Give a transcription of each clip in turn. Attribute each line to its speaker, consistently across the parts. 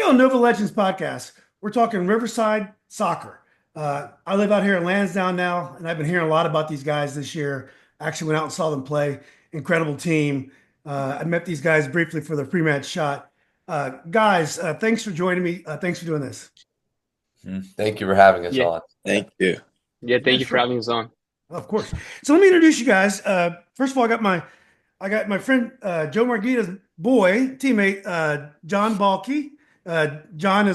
Speaker 1: on Nova Legends podcast. We're talking Riverside soccer. I live out here in Lansdowne now, and I've been hearing a lot about these guys this year. I actually went out and saw them play. Incredible team. I met these guys briefly for the pre-match shot. Guys, thanks for joining me. Thanks for doing this.
Speaker 2: Thank you for having us
Speaker 3: Yeah.
Speaker 2: on.
Speaker 4: Thank you.
Speaker 3: Yeah,
Speaker 1: Yeah,
Speaker 3: thank you for
Speaker 1: sure.
Speaker 3: having us on.
Speaker 1: Of course. So let me introduce you guys. First of all, I got my friend Joe Margita's boy teammate John Balkey. John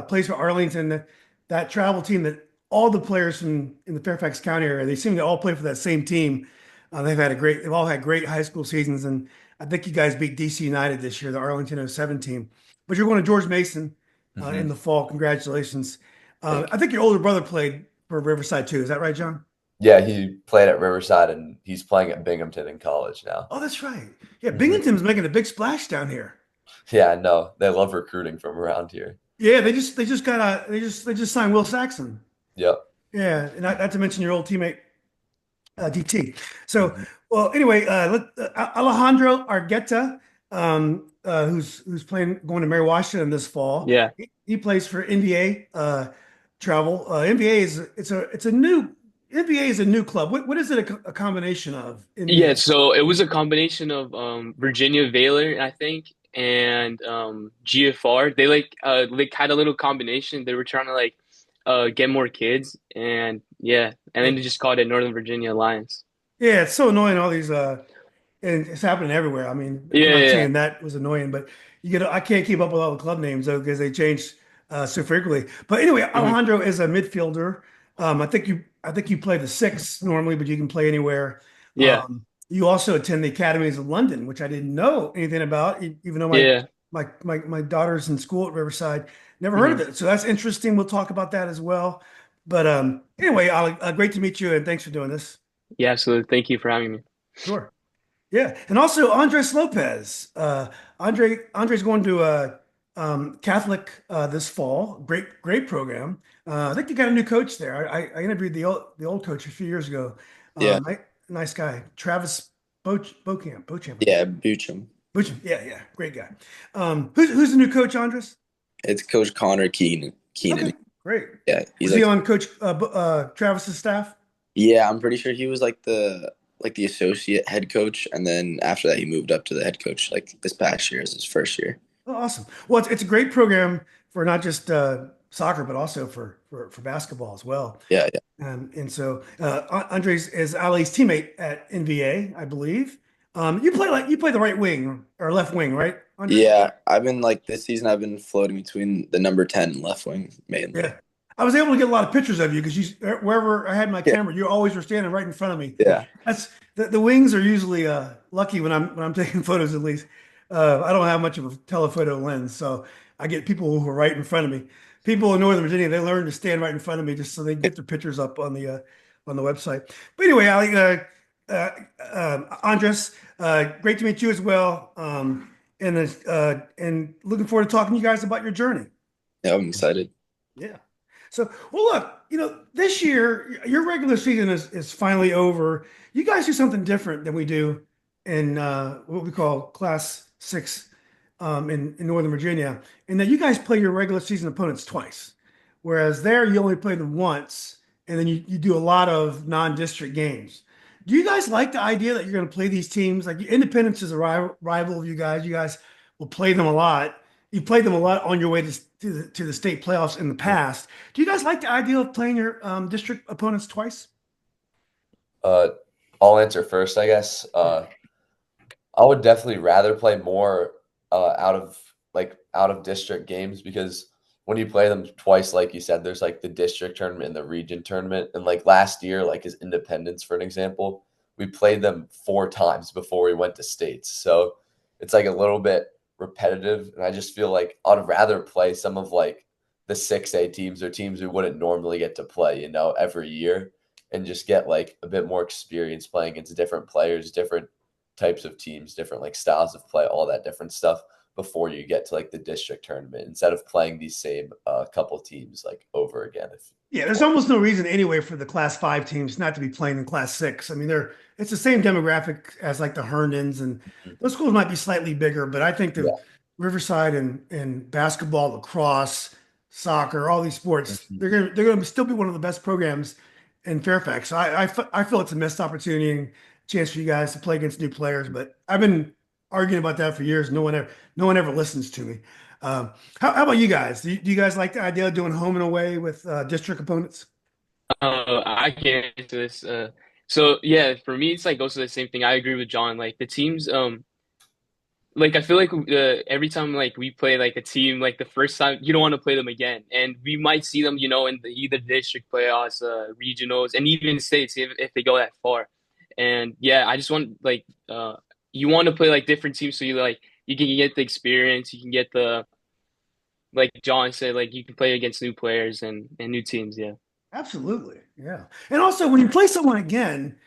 Speaker 1: plays for Arlington, that travel team that all the players in the Fairfax County area, they seem to all play for that same team. They've all had great high school seasons, and I think you guys beat DC United this year, the Arlington '07 team. But you're going to George Mason in the fall. Congratulations. I think your older brother played for Riverside too. Is that right, John?
Speaker 2: Yeah, he played at Riverside and he's playing at Binghamton in college now.
Speaker 1: Oh, that's right. Yeah, Binghamton's making a big splash down here.
Speaker 2: Yeah, I know. They love recruiting from around here.
Speaker 1: Yeah, they just signed Will Saxon.
Speaker 2: Yep.
Speaker 1: Yeah, and not to mention your old teammate DT. So, well, anyway, Alejandro Argueta, who's going to Mary Washington this fall.
Speaker 3: Yeah.
Speaker 1: He plays for NBA travel. NBA is a new club. What is it a combination of?
Speaker 3: Yeah,
Speaker 1: NBA?
Speaker 3: so it was a combination of Virginia Valor, I think, and GFR. They had a little combination. They were trying to get more kids, and yeah, and then they just called it Northern Virginia Alliance.
Speaker 1: Yeah, it's so annoying. All these, and it's happening everywhere. I mean, I'm
Speaker 3: Yeah,
Speaker 1: not
Speaker 3: yeah,
Speaker 1: saying that was annoying, but I can't keep up with all the club names though because they change so frequently. But anyway, Alejandro is a midfielder. I think you play the six normally, but you can play anywhere.
Speaker 3: yeah,
Speaker 1: You also attend the academies of London, which I didn't know anything about, even though
Speaker 3: yeah.
Speaker 1: my daughter's in school at Riverside. Never heard of it, so that's interesting. We'll talk about that as well. But anyway, Alec, great to meet you, and thanks for doing this.
Speaker 3: Yeah, absolutely. Thank you for having me.
Speaker 1: Sure. Yeah, and also Andres Lopez. Andre's going to Catholic this fall. Great program. I think you got a new coach there. I interviewed the old coach a few years ago.
Speaker 4: Yeah.
Speaker 1: Nice guy, Travis Beauchamp.
Speaker 4: Yeah, Bucham.
Speaker 1: Beauchamp. Yeah, great guy. Who's the new coach, Andres?
Speaker 4: It's Coach Connor Keenan.
Speaker 1: Okay, great.
Speaker 4: Yeah,
Speaker 1: Was he on Coach Travis's staff?
Speaker 4: Yeah, I'm pretty sure he was like the associate head coach, and then after that he moved up to the head coach. Like this past year is his first year.
Speaker 1: Oh, awesome. Well, it's a great program for not just soccer, but also for basketball as well.
Speaker 4: Yeah.
Speaker 1: And so Andres is Ali's teammate at NBA, I believe. You play the right wing or left wing, right, Andres?
Speaker 4: Yeah, I've been this season I've been floating between the number 10 and left wing mainly.
Speaker 1: Yeah. I was able to get a lot of pictures of you because wherever I had my camera, you always were standing right in front of me.
Speaker 4: Yeah.
Speaker 1: That's the wings are usually lucky when I'm taking photos at least. I don't have much of a telephoto lens, so I get people who are right in front of me. People in Northern Virginia, they learn to stand right in front of me just so they can get their pictures up on the website. But anyway, Ali, Andres, great to meet you as well. And looking forward to talking to you guys about your journey.
Speaker 4: Yeah, I'm excited.
Speaker 1: Yeah. So, well, look, this year your regular season is finally over. You guys do something different than we do in what we call Class 6 in Northern Virginia, in that you guys play your regular season opponents twice, whereas there you only play them once, and then you do a lot of non-district games. Do you guys like the idea that you're going to play these teams? Like Independence is a rival of you guys. You guys will play them a lot. You played them a lot on your way to the state playoffs in the past. Do you guys like the idea of playing your district opponents twice?
Speaker 2: I'll answer first, I guess. I would definitely rather play more out of district games because when you play them twice, like you said, there's the district tournament and the region tournament. And last year, as Independence, for an example, we played them 4 times before we went to states. So it's a little bit repetitive. And I just feel I'd rather play some of the 6A teams or teams we wouldn't normally get to play, every year and just get a bit more experience playing against different players, different types of teams, different styles of play, all that different stuff before you get to the district tournament instead of playing these same couple teams over again.
Speaker 1: Yeah, there's almost no reason anyway for the Class 5 teams not to be playing in Class 6. I mean, it's the same demographic as the Herndons, and those schools might be slightly bigger, but I think Riverside and basketball, lacrosse, soccer, all these sports,
Speaker 2: Mhm.
Speaker 1: they're gonna still be one of the best programs in Fairfax. So I feel it's a missed opportunity and chance for you guys to play against new players. But I've been arguing about that for years. No one ever listens to me. How about you guys? Do you guys like the idea of doing home and away with district opponents?
Speaker 3: I can answer this. So yeah, for me, it's like also the same thing. I agree with John. Like the teams, like I feel like every time like we play like a team, like the first time you don't want to play them again, and we might see them, in the either district playoffs, regionals, and even states if they go that far. And yeah, I just want like you want to play like different teams so you can get the experience, you can get the like John said, like you can play against new players and new teams. Yeah.
Speaker 1: Absolutely, yeah. And also, when you play someone again,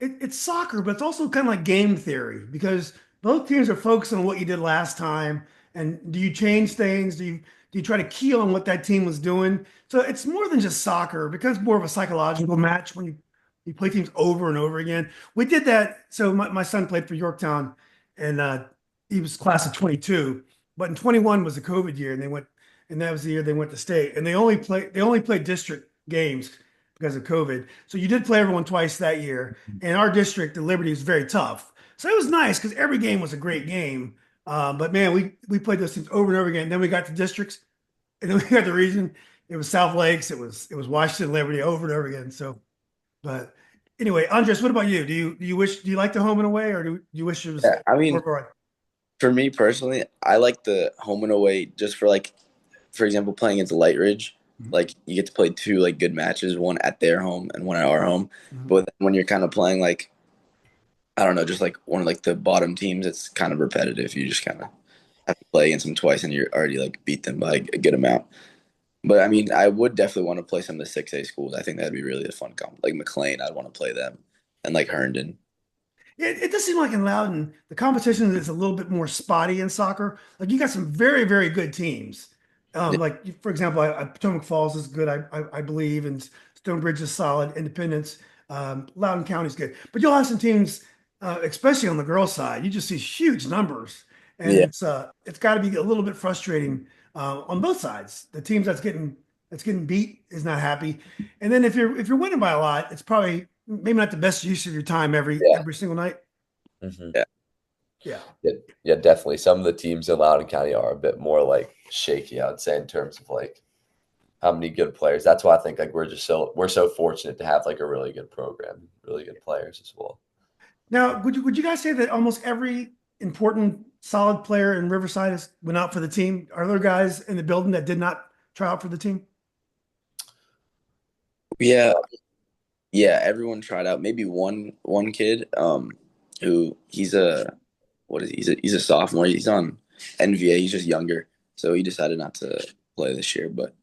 Speaker 1: it's soccer, but it's also kind of like game theory because both teams are focused on what you did last time. And do you change things? Do you try to key on what that team was doing? So it's more than just soccer. It becomes more of a psychological match when you play teams over and over again. We did that. So my son played for Yorktown, and he was class of 22, but in 21 was the COVID year, and that was the year they went to state, and they only played district games because of COVID. So you did play everyone twice that year. And our district, the Liberty, is very tough. So it was nice because every game was a great game. But man, we played those teams over and over again. Then we got to districts, and then we got the region. It was South Lakes. It was Washington Liberty over and over again. So, but anyway, Andres, what about you? Do you like the home and away, or do you wish it was
Speaker 4: Yeah, I
Speaker 1: more
Speaker 4: mean,
Speaker 1: variety?
Speaker 4: for me personally, I like the home and away just for like, for example, playing against Light Ridge.
Speaker 1: Mhm.
Speaker 4: Like you get to play two like good matches, one at their home and one at our home.
Speaker 1: Mhm.
Speaker 4: But when you're kind of playing like, I don't know, just like one of like the bottom teams, it's kind of repetitive. You just kind of have to play against them twice and you're already like beat them by a good amount. But I mean, I would definitely want to play some of the 6A schools. I think that'd be really a fun comp. Like McLean, I'd want to play them, and like Herndon.
Speaker 1: It does seem like in Loudoun, the competition is a little bit more spotty in soccer. Like you got some very, very good teams.
Speaker 4: Yeah,
Speaker 1: Like for example, Potomac Falls is good, I believe, and Stonebridge is solid. Independence, Loudoun County is good, but you'll have some teams, especially on the girls' side. You just see huge numbers, and
Speaker 4: yeah,
Speaker 1: it's got to be a little bit frustrating on both sides. The teams that's getting beat is not happy, and then if you're winning by a lot, it's probably maybe not the best use of your time every
Speaker 4: yeah,
Speaker 1: every single night.
Speaker 2: Mhm.
Speaker 4: yeah.
Speaker 1: Yeah.
Speaker 2: Yeah, yeah, definitely. Some of the teams in Loudoun County are a bit more like shaky, I would say, in terms of like how many good players. That's why I think like we're so fortunate to have like a really good program, really good players as well.
Speaker 1: Now, would you guys say that almost every important solid player in Riverside went out for the team? Are there guys in the building that did not try out for the team?
Speaker 4: Yeah, yeah, everyone tried out. Maybe one kid, who he's a what is he? He's a sophomore. He's on NVA. He's just younger, so he decided not to play this year. But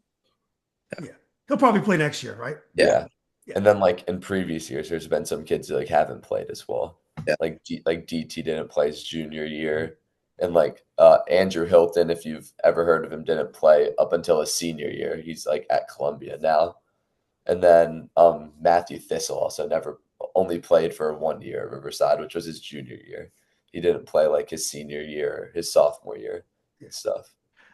Speaker 1: Yeah. He'll probably play next year, right?
Speaker 4: yeah,
Speaker 2: Yeah.
Speaker 1: Yeah.
Speaker 2: And then like in previous years, there's been some kids who like haven't played as well.
Speaker 4: yeah,
Speaker 2: Like DT didn't play his junior year. And like Andrew Hilton, if you've ever heard of him, didn't play up until his senior year. He's like at Columbia now. And then Matthew Thistle also never only played for 1 year at Riverside, which was his junior year. He didn't play like his senior year, his sophomore year
Speaker 1: Yeah.
Speaker 2: and stuff.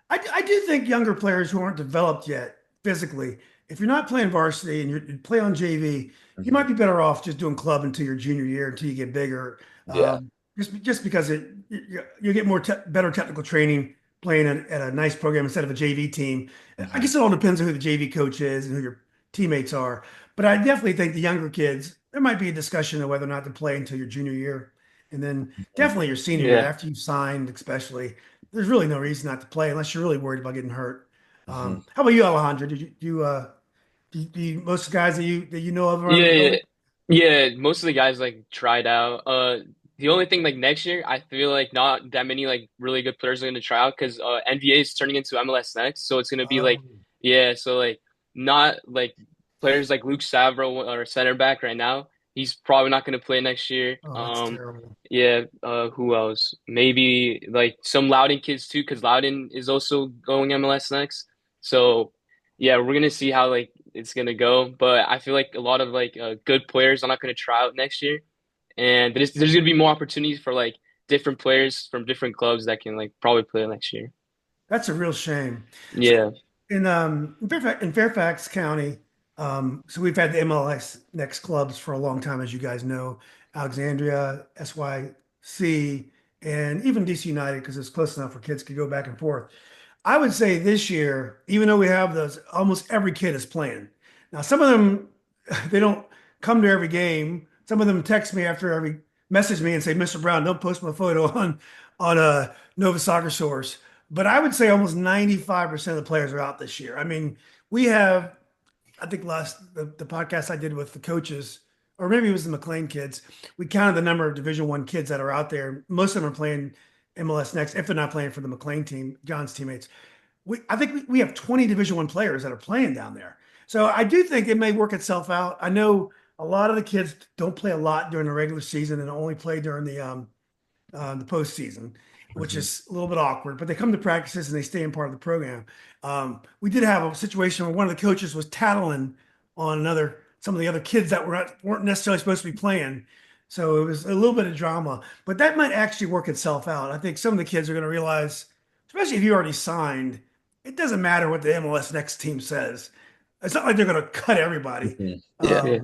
Speaker 1: I do think younger players who aren't developed yet physically, if you're not playing varsity and you play on JV, you might
Speaker 2: Mhm.
Speaker 1: be better off just doing club until your junior year until you get bigger.
Speaker 2: Yeah.
Speaker 1: Just because you get better technical training playing at a nice program instead of a JV team. I
Speaker 2: Mhm.
Speaker 1: guess it all depends on who the JV coach is and who your teammates are. But I definitely think the younger kids, there might be a discussion of whether or not to play until your junior year. And then
Speaker 2: Mhm.
Speaker 1: definitely your senior year
Speaker 3: Yeah.
Speaker 1: after you've signed, especially there's really no reason not to play unless you're really worried about getting hurt.
Speaker 2: Mhm.
Speaker 1: How about you, Alejandro? Did most guys that you know of around
Speaker 3: Yeah,
Speaker 1: the
Speaker 3: yeah,
Speaker 1: building?
Speaker 3: yeah. Most of the guys like tried out. The only thing like next year, I feel like not that many like really good players are going to try out because NBA is turning into MLS next, so it's going to be like
Speaker 1: Um,
Speaker 3: yeah, so like not like players like Luke Savro or center back right now. He's probably not going to play next year.
Speaker 1: oh, that's terrible.
Speaker 3: Yeah. Who else? Maybe like some Loudoun kids too, because Loudoun is also going MLS next. So yeah, we're gonna see how like it's gonna go. But I feel like a lot of like good players are not gonna try out next year, and there's gonna be more opportunities for like different players from different clubs that can like probably play next year.
Speaker 1: That's a real shame. So
Speaker 3: Yeah.
Speaker 1: in Fairfax County, so we've had the MLS Next clubs for a long time, as you guys know, Alexandria, SYC, and even DC United because it's close enough for kids to go back and forth. I would say this year, even though we have those, almost every kid is playing. Now, some of them they don't come to every game. Some of them text me after every message me and say, "Mr. Brown, don't post my photo on Nova Soccer Source." But I would say almost 95% of the players are out this year. I mean, we have, I think the podcast I did with the coaches, or maybe it was the McLean kids, we counted the number of Division One kids that are out there. Most of them are playing MLS Next, if they're not playing for the McLean team, John's teammates. I think we have 20 Division One players that are playing down there. So I do think it may work itself out. I know a lot of the kids don't play a lot during the regular season and only play during the postseason, which
Speaker 2: Mhm.
Speaker 1: is a little bit awkward. But they come to practices and they stay in part of the program. We did have a situation where one of the coaches was tattling on some of the other kids that weren't necessarily supposed to be playing. So it was a little bit of drama, but that might actually work itself out. I think some of the kids are going to realize, especially if you already signed, it doesn't matter what the MLS Next team says. It's not like they're going to cut everybody.
Speaker 2: Mhm.
Speaker 4: Yeah.
Speaker 3: Yeah.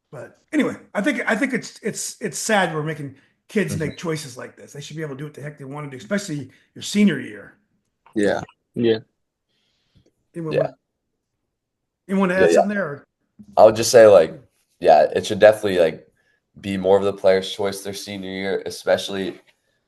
Speaker 1: But anyway, I think it's sad we're making kids
Speaker 2: Mhm.
Speaker 1: make choices like this. They should be able to do what the heck they want to do, especially your senior year.
Speaker 4: Yeah.
Speaker 3: Yeah.
Speaker 1: Anyone,
Speaker 2: Yeah.
Speaker 1: want, anyone to
Speaker 2: Yeah,
Speaker 1: add
Speaker 2: yeah.
Speaker 1: something there? Or?
Speaker 2: I would just say like, yeah, it should definitely like be more of the player's choice their senior year, especially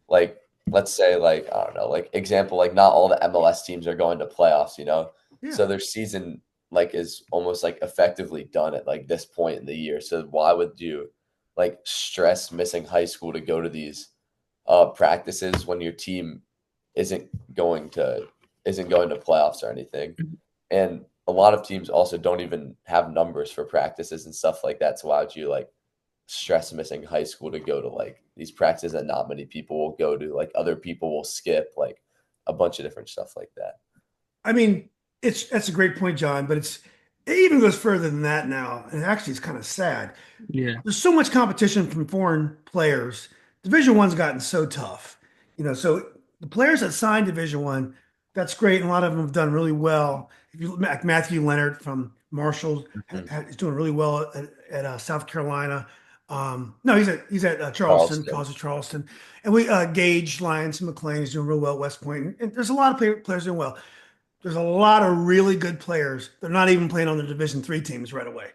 Speaker 2: like let's say like I don't know, like example, like not all the MLS teams are going to playoffs, you know?
Speaker 1: Yeah.
Speaker 2: So their season like is almost like effectively done at like this point in the year. So why would you like stress missing high school to go to these practices when your team isn't going to isn't going to playoffs or anything? And a lot of teams also don't even have numbers for practices and stuff like that. So why would you like stress missing high school to go to like these practices that not many people will go to? Like other people will skip, like a bunch of different stuff like that.
Speaker 1: I mean, that's a great point, John, but it even goes further than that now. And actually, it's kind of sad.
Speaker 3: Yeah.
Speaker 1: There's so much competition from foreign players. Division One's gotten so tough. So the players that signed Division One, that's great, and a lot of them have done really well. If you look like Matthew Leonard from Marshall,
Speaker 2: Mhm.
Speaker 1: is doing really well at South Carolina. No, he's at Charleston,
Speaker 2: Charleston.
Speaker 1: College of Charleston, and we Gage Lyons from McLean is doing real well at West Point, and there's a lot of players doing well. There's a lot of really good players. They're not even playing on the Division Three teams right away.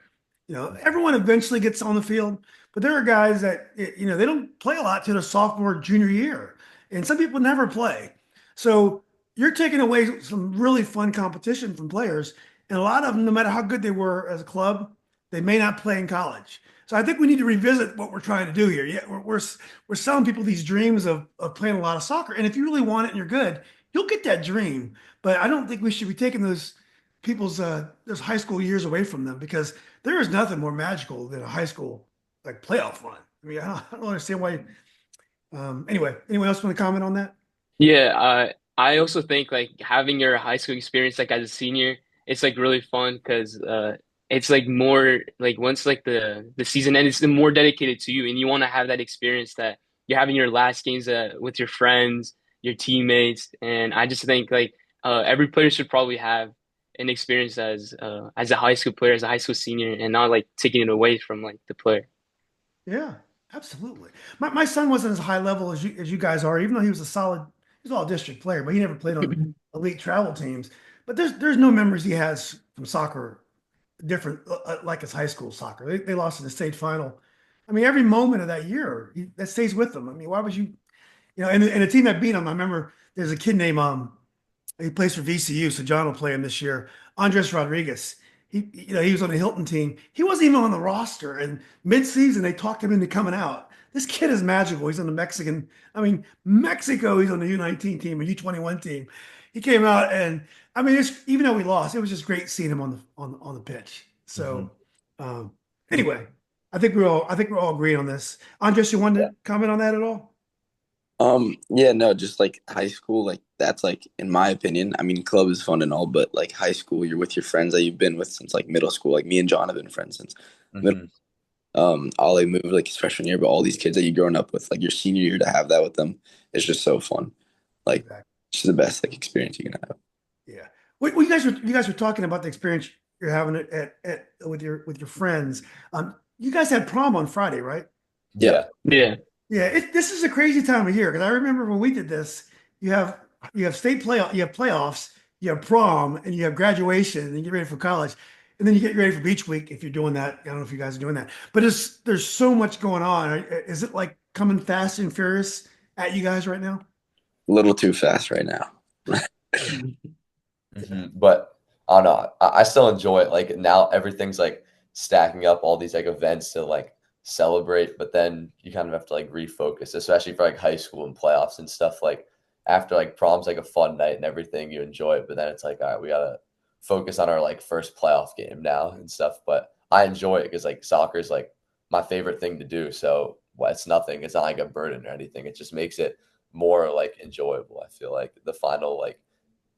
Speaker 1: Everyone eventually gets on the field, but there are guys that they don't play a lot to their sophomore, junior year, and some people never play. So you're taking away some really fun competition from players, and a lot of them, no matter how good they were as a club, they may not play in college. So I think we need to revisit what we're trying to do here. Yeah, we're selling people these dreams of playing a lot of soccer, and if you really want it and you're good, you'll get that dream. But I don't think we should be taking those high school years away from them because there is nothing more magical than a high school like playoff run. I mean, I don't understand why. Anyway, anyone else want to comment on that?
Speaker 3: Yeah, I also think like having your high school experience like as a senior, it's like really fun because it's like more like once like the season ends, it's more dedicated to you, and you want to have that experience that you're having your last games with your friends, your teammates, and I just think like every player should probably have an experience as a high school player, as a high school senior, and not like taking it away from like the player.
Speaker 1: Yeah, absolutely. My son wasn't as high level as you guys are, even though he was he's all district player, but he never played on elite travel teams. But there's no memories he has from soccer different like his high school soccer. They lost in the state final. I mean, every moment of that year that stays with them. I mean, why would and the team that beat them, I remember there's a kid named he plays for VCU, so John will play him this year. Andres Rodriguez. He was on the Hilton team. He wasn't even on the roster. And mid-season, they talked him into coming out. This kid is magical. He's on the Mexican. I mean, Mexico. He's on the U19 team, a U21 team. He came out, and I mean, even though we lost, it was just great seeing him on the pitch. So, um, anyway, I think we're all agreeing on this. Andres, you wanted
Speaker 2: Yeah.
Speaker 1: to comment on that at all?
Speaker 4: Yeah, no, just like high school, like that's like in my opinion. I mean, club is fun and all, but like high school, you're with your friends that you've been with since like middle school. Like me and John have been friends since middle.
Speaker 2: Mhm.
Speaker 4: Ollie moved like his freshman year, but all these kids that you've grown up with, like your senior year, to have that with them, it's just so fun. Like,
Speaker 1: Exactly.
Speaker 4: it's the best like experience you can have.
Speaker 1: Yeah. Well, you guys were talking about the experience you're having at with your friends. You guys had prom on Friday, right?
Speaker 4: Yeah.
Speaker 3: Yeah.
Speaker 1: Yeah. This is a crazy time of year because I remember when we did this. You have state playoff, you have playoffs, you have prom, and you have graduation, and you get ready for college, and then you get ready for beach week if you're doing that. I don't know if you guys are doing that, but there's so much going on. Is it like coming fast and furious at you guys right now?
Speaker 4: A little too fast right now.
Speaker 2: But I don't know. I still enjoy it. Like now everything's like stacking up all these like events to like celebrate, but then you kind of have to like refocus, especially for like high school and playoffs and stuff. Like after like prom's like a fun night and everything, you enjoy it, but then it's like, all right, we gotta focus on our like first playoff game now and stuff. But I enjoy it because like soccer is like my favorite thing to do. So well, it's nothing. It's not like a burden or anything. It just makes it more like enjoyable. I feel like the final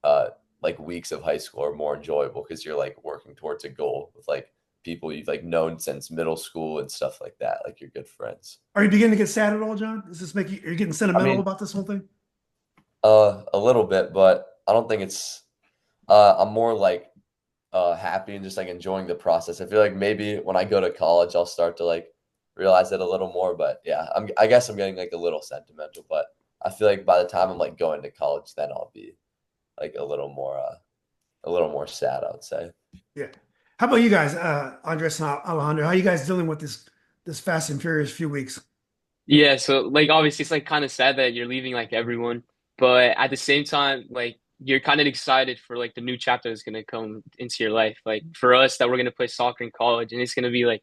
Speaker 2: uh like weeks of high school are more enjoyable because you're like working towards a goal with like people you've like known since middle school and stuff like that. Like you're good friends.
Speaker 1: Are you beginning to get sad at all, John? Does this make you? Are you getting
Speaker 2: I
Speaker 1: sentimental
Speaker 2: mean,
Speaker 1: about this whole thing?
Speaker 2: a little bit, but I don't think it's. I'm more like happy and just like enjoying the process. I feel like maybe when I go to college, I'll start to like realize it a little more. But yeah, I guess I'm getting like a little sentimental. But I feel like by the time I'm like going to college, then I'll be like a little more sad, I would say.
Speaker 1: Yeah. How about you guys, Andres and Alejandro? How are you guys dealing with this fast and furious few weeks?
Speaker 3: Yeah, so like obviously it's like kind of sad that you're leaving like everyone, but at the same time, like you're kind of excited for like the new chapter that's gonna come into your life. Like for us, that we're gonna play soccer in college, and it's gonna be like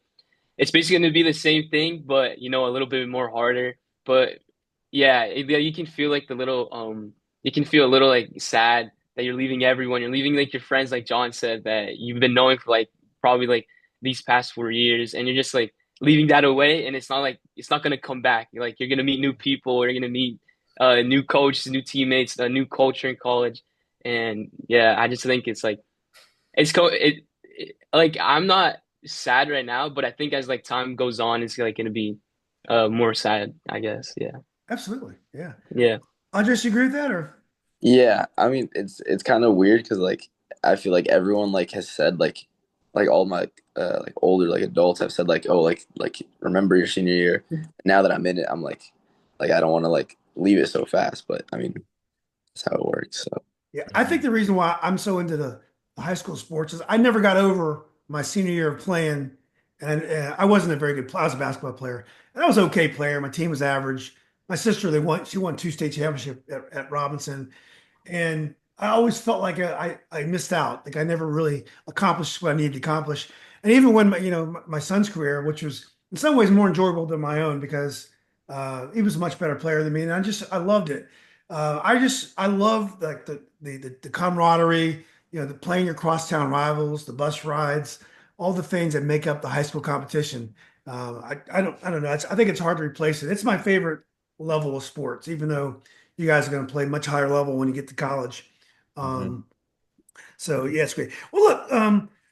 Speaker 3: it's basically gonna be the same thing, but you know a little bit more harder. But yeah, yeah, you can feel like the little you can feel a little like sad that you're leaving everyone. You're leaving like your friends, like John said, that you've been knowing for like probably like these past 4 years, and you're just like leaving that away, and it's not like it's not gonna come back. Like you're gonna meet new people, you're gonna meet new coaches, new teammates, a new culture in college, and yeah, I just think it's like like I'm not sad right now, but I think as like time goes on, it's like gonna be more sad, I guess. Yeah.
Speaker 1: Absolutely. Yeah.
Speaker 3: Yeah.
Speaker 1: Andres, you agree with that or?
Speaker 4: Yeah, I mean it's kind of weird because like I feel like everyone like has said like all my like older like adults have said like, oh, like remember your senior year. Now that I'm in it, I'm like I don't want to like leave it so fast, but I mean that's how it works. So
Speaker 1: Yeah, I think the reason why I'm so into the high school sports is I never got over my senior year of playing, and I wasn't a very good player. I was a basketball player, and I was an okay player. My team was average. My sister, she won two state championships at Robinson, and I always felt like I missed out. Like I never really accomplished what I needed to accomplish. And even when my son's career, which was in some ways more enjoyable than my own because he was a much better player than me, and I loved it. I love like the camaraderie, the playing your crosstown rivals, the bus rides, all the things that make up the high school competition. I don't know. I think it's hard to replace it. It's my favorite level of sports, even though you guys are going to play much higher level when you get to college.
Speaker 2: Hmm.
Speaker 1: Um, so yeah, it's great. Well, look,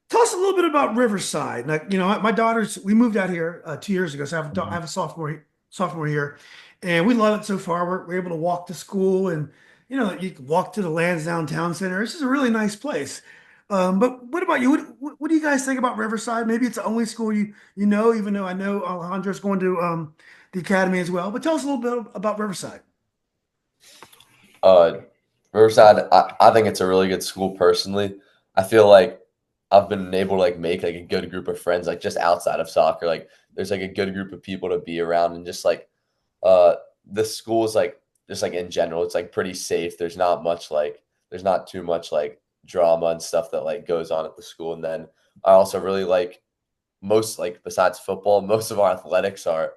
Speaker 1: tell us a little bit about Riverside. Like, my daughters, we moved out here 2 years ago, so I have a sophomore here, and we love it so far. We're able to walk to school, and you can walk to the Lansdowne Town Center. It's just a really nice place. But what about you? What do you guys think about Riverside? Maybe it's the only school you know, even though I know Alejandro's going to the academy as well. But tell us a little bit about Riverside.
Speaker 2: Uh, Riverside, I think it's a really good school personally. I feel like I've been able to like make like a good group of friends like just outside of soccer. Like there's like a good group of people to be around and just like uh the school is like just like in general, it's like pretty safe. There's not too much like drama and stuff that like goes on at the school. And then I also really like most like besides football, most of our athletics are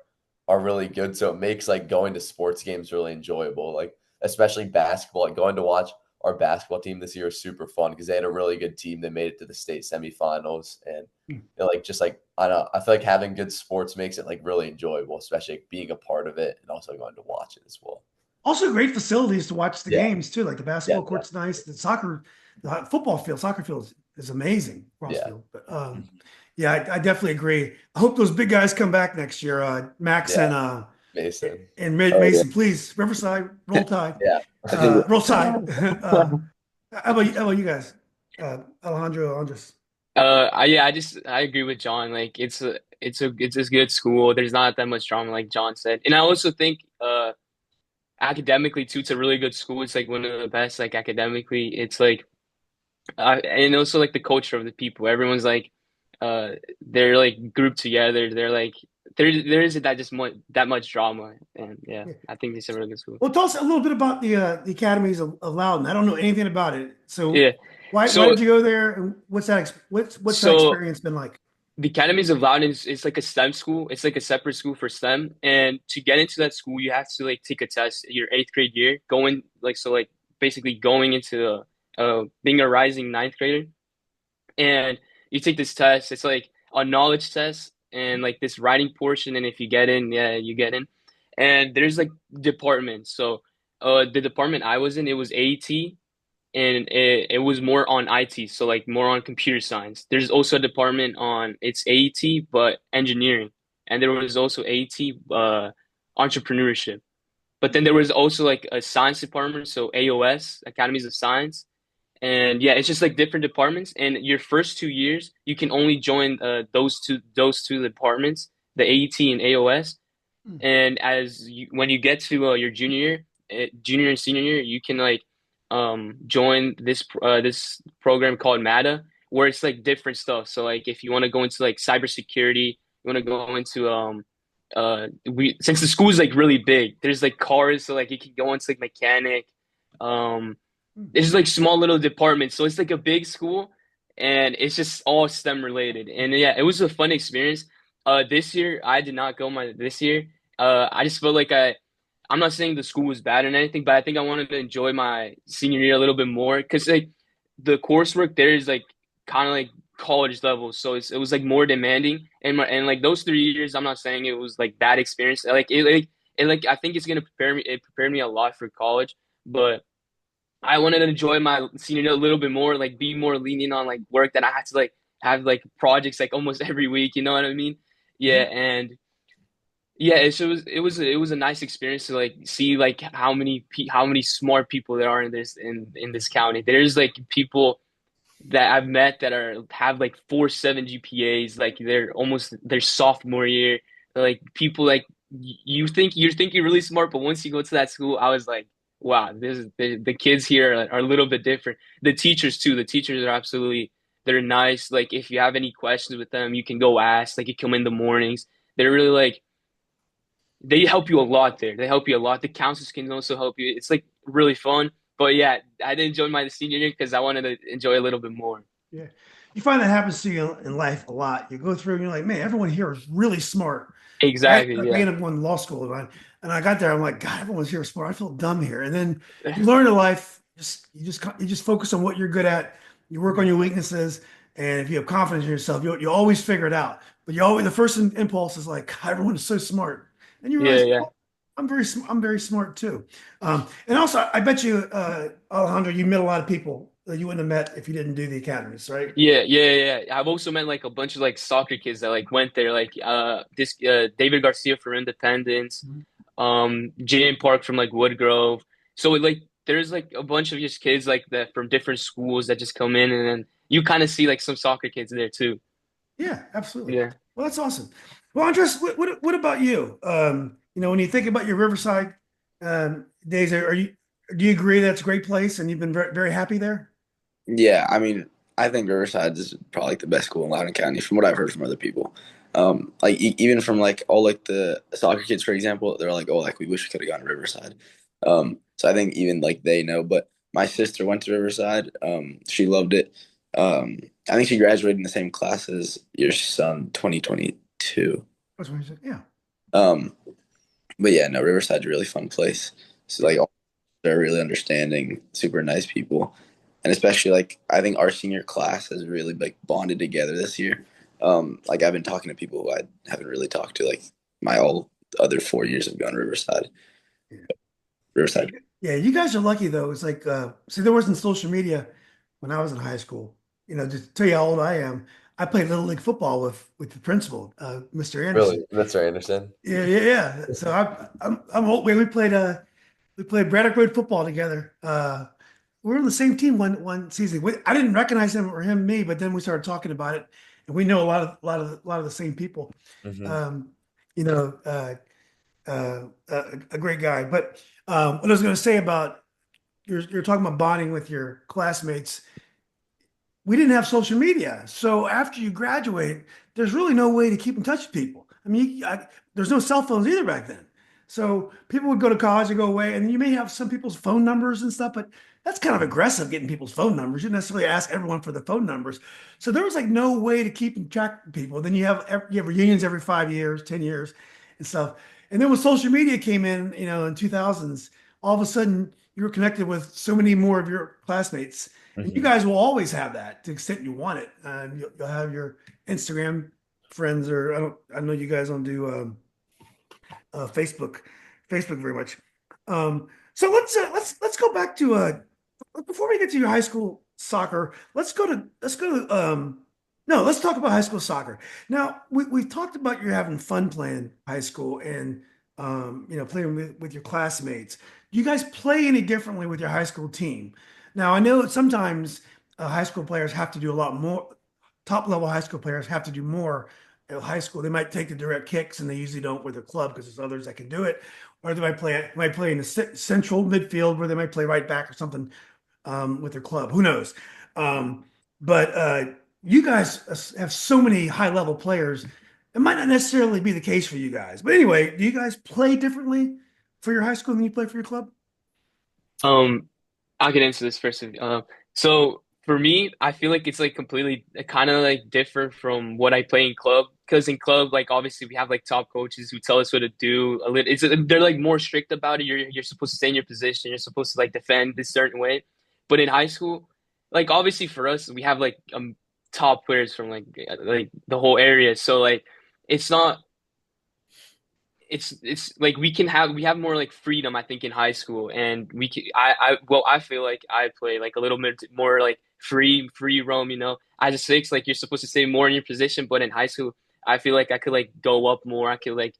Speaker 2: really good. So it makes like going to sports games really enjoyable. Like especially basketball. Like going to watch our basketball team this year is super fun because they had a really good team. They made it to the state semifinals, and like just like I don't know, I feel like having good sports makes it like really enjoyable, especially like, being a part of it and also going to watch it as well.
Speaker 1: Also, great facilities to watch the
Speaker 2: Yeah,
Speaker 1: games too. Like the
Speaker 2: yeah,
Speaker 1: basketball
Speaker 2: yeah.
Speaker 1: court's nice. The The football field, soccer field is amazing cross
Speaker 2: Yeah.
Speaker 1: field. But yeah, I definitely agree. I hope those big guys come back next year. Max
Speaker 2: Yeah. Mason.
Speaker 1: and
Speaker 4: Oh yeah,
Speaker 1: Mason, please. Riverside, roll tide.
Speaker 2: Yeah.
Speaker 4: I think
Speaker 1: Roll tide. How about you guys? Alejandro, Andres.
Speaker 3: I agree with John. Like it's a good school. There's not that much drama, like John said, and I also think academically too, it's a really good school. It's like one of the best. Like academically, it's like and also like the culture of the people. Everyone's like they're like grouped together. They're like there isn't that much drama, and yeah,
Speaker 1: Yeah.
Speaker 3: I think it's a really good school.
Speaker 1: Well, tell us a little bit about the academies of Loudoun. I don't know anything about it. So
Speaker 3: Yeah.
Speaker 1: why
Speaker 3: So
Speaker 1: did you go there? And what's that
Speaker 3: so
Speaker 1: experience been like?
Speaker 3: the Academies of Loudoun is like a STEM school. It's like a separate school for STEM. And to get into that school, you have to like take a test your eighth grade year, going like so like basically going into being a rising ninth grader. And you take this test. It's like a knowledge test and like this writing portion. And if you get in, yeah, you get in. And there's like departments. So the department I was in, it was AET and it was more on IT, so like more on computer science. There's also a department on it's AET but engineering, and there was also AET entrepreneurship. But then there was also like a science department, so AOS, Academies of Science, and yeah, it's just like different departments. And your first 2 years, you can only join those two departments, the AET and AOS.
Speaker 1: Hmm.
Speaker 3: And when you get to your junior and senior year, you can like join this program called MATA, where it's like different stuff. So like if you want to go into like cybersecurity, you want to go into we since the school is like really big, there's like cars, so like you can go into like mechanic. Um, it's just like small little departments, so it's like a big school, and it's just all STEM related. And yeah, it was a fun experience. This year I did not go my this year. I just felt like I'm not saying the school was bad or anything, but I think I wanted to enjoy my senior year a little bit more because like the coursework there is like kind of like college level, so it was like more demanding. And like those 3 years, I'm not saying it was like bad experience. Like I think it's gonna prepare me. It prepared me a lot for college, but I wanted to enjoy my senior year a little bit more, like be more lenient on like work that I had to like have like projects like almost every week. You know what I mean? Yeah,
Speaker 1: Yeah.
Speaker 3: and yeah, it was a nice experience to like see like how many smart people there are in this county. There's like people that I've met that have like 4.7 GPAs, like they're almost their sophomore year. They're, like people like you think you're really smart, but once you go to that school, I was like, wow, this is the kids here are a little bit different. The teachers too. The teachers are absolutely they're nice. Like if you have any questions with them, you can go ask. Like you come in the mornings. They're really like they help you a lot there. They help you a lot. The counselors can also help you. It's like really fun. But yeah, I didn't enjoy my senior year because I wanted to enjoy a little bit more.
Speaker 1: Yeah. You find that happens to you in life a lot. You go through and you're like, man, everyone here is really smart.
Speaker 3: Exactly.
Speaker 1: I
Speaker 3: Yeah.
Speaker 1: ended up going to law school, and I got there. I'm like, God, everyone's here is smart. I feel dumb here. And then you learn in life. You just focus on what you're good at. You work on your weaknesses, and if you have confidence in yourself, you always figure it out. But you always the first impulse is like, God, everyone is so smart, and you
Speaker 3: Yeah.
Speaker 1: realize,
Speaker 3: Yeah.
Speaker 1: oh, I'm very smart too. And also, I bet you, Alejandro, you met a lot of people that you wouldn't have met if you didn't do the academies, right?
Speaker 3: Yeah. Yeah. Yeah. I've also met like a bunch of like soccer kids that like went there, like this David Garcia from Independence,
Speaker 1: Mhm.
Speaker 3: Jane Park from like Woodgrove. So like there's like a bunch of just kids like that from different schools that just come in, and then you kind of see like some soccer kids there too.
Speaker 1: Yeah, absolutely.
Speaker 3: Yeah.
Speaker 1: Well, that's awesome. Well, Andres, what about you? When you think about your Riverside days, do you agree that's a great place and you've been very, very happy there?
Speaker 4: yeah. I mean, I think Riverside is probably like the best school in Loudoun County, from what I've heard from other people. Like even from like all like the soccer kids, for example, they're like, oh, like we wish we could have gone to Riverside. So I think even like they know. But my sister went to Riverside. She loved it. Um, I think she graduated in the same class as your son, 2022.
Speaker 1: That's what you said. Yeah.
Speaker 4: Um, but yeah, no, Riverside's a really fun place. So like all they're really understanding, super nice people. And especially like I think our senior class has really like bonded together this year. Like I've been talking to people who I haven't really talked to like my all other 4 years of going to Riverside.
Speaker 1: Yeah.
Speaker 4: Riverside.
Speaker 1: Yeah, you guys are lucky though. It's like, see, there wasn't social media when I was in high school. Just to tell you how old I am, I played Little League football with the principal, Mr.
Speaker 2: Really,
Speaker 1: Anderson.
Speaker 2: Mr. Anderson.
Speaker 1: Yeah, yeah, yeah. So I'm old. We played Braddock Road football together. We were on the same team one season. I didn't recognize him or him me, but then we started talking about it, and we know a lot of the same people.
Speaker 2: Hmm.
Speaker 1: Um, you know, a great guy. But what I was going to say about you're talking about bonding with your classmates. We didn't have social media. So after you graduate, there's really no way to keep in touch with people. I mean, there's no cell phones either back then. So people would go to college and go away, and you may have some people's phone numbers and stuff, but that's kind of aggressive getting people's phone numbers. You don't necessarily ask everyone for the phone numbers. So there was like no way to keep in track of people. Then you have reunions every 5 years, 10 years and stuff. And then when social media came in 2000s, all of a sudden you were connected with so many more of your classmates, and you
Speaker 2: Hmm.
Speaker 1: guys will always have that to the extent you want it. You'll have your Instagram friends, or I know you guys don't do Facebook very much. So let's go back to before we get to your high school soccer. No, let's talk about high school soccer. Now we've talked about you having fun playing high school and playing with your classmates. Do you guys play any differently with your high school team? Now I know that sometimes high school players have to do a lot more. Top level high school players have to do more at high school. They might take the direct kicks, and they usually don't with their club because there's others that can do it. Or they might play in the central midfield where they might play right back or something with their club. Who knows? But you guys have so many high level players. It might not necessarily be the case for you guys. But anyway, do you guys play differently for your high school than you play for your club?
Speaker 3: Um, I'll get into this first. So for me, I feel like it's like completely kind of like different from what I play in club. Because in club, like obviously we have like top coaches who tell us what to do. A little, they're like more strict about it. You're supposed to stay in your position. You're supposed to like defend this certain way. But in high school, like obviously for us, we have like top players from like the whole area. So like it's not it's like we have more like freedom, I think, in high school, and we can I feel like I play like a little bit more like free roam, as a six, like you're supposed to stay more in your position, but in high school I feel like I could like go up more. I could like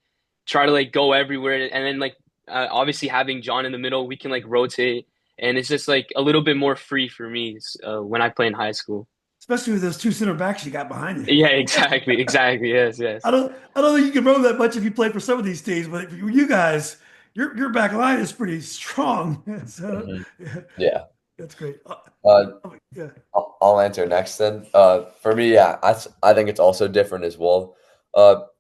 Speaker 3: try to like go everywhere, and then like obviously having John in the middle, we can like rotate, and it's just like a little bit more free for me when I play in high school.
Speaker 1: Especially with those two center backs you got behind you.
Speaker 3: Yeah, exactly, yes,
Speaker 1: I
Speaker 3: yes.
Speaker 1: don't think you can roam that much if you play for some of these teams, but for you guys, your back line is pretty strong. So
Speaker 2: Hmm.
Speaker 1: yeah,
Speaker 2: Yeah.
Speaker 1: that's great.
Speaker 2: Uh,
Speaker 1: Yeah.
Speaker 2: I'll answer next then. For me, yeah, I think it's also different as well.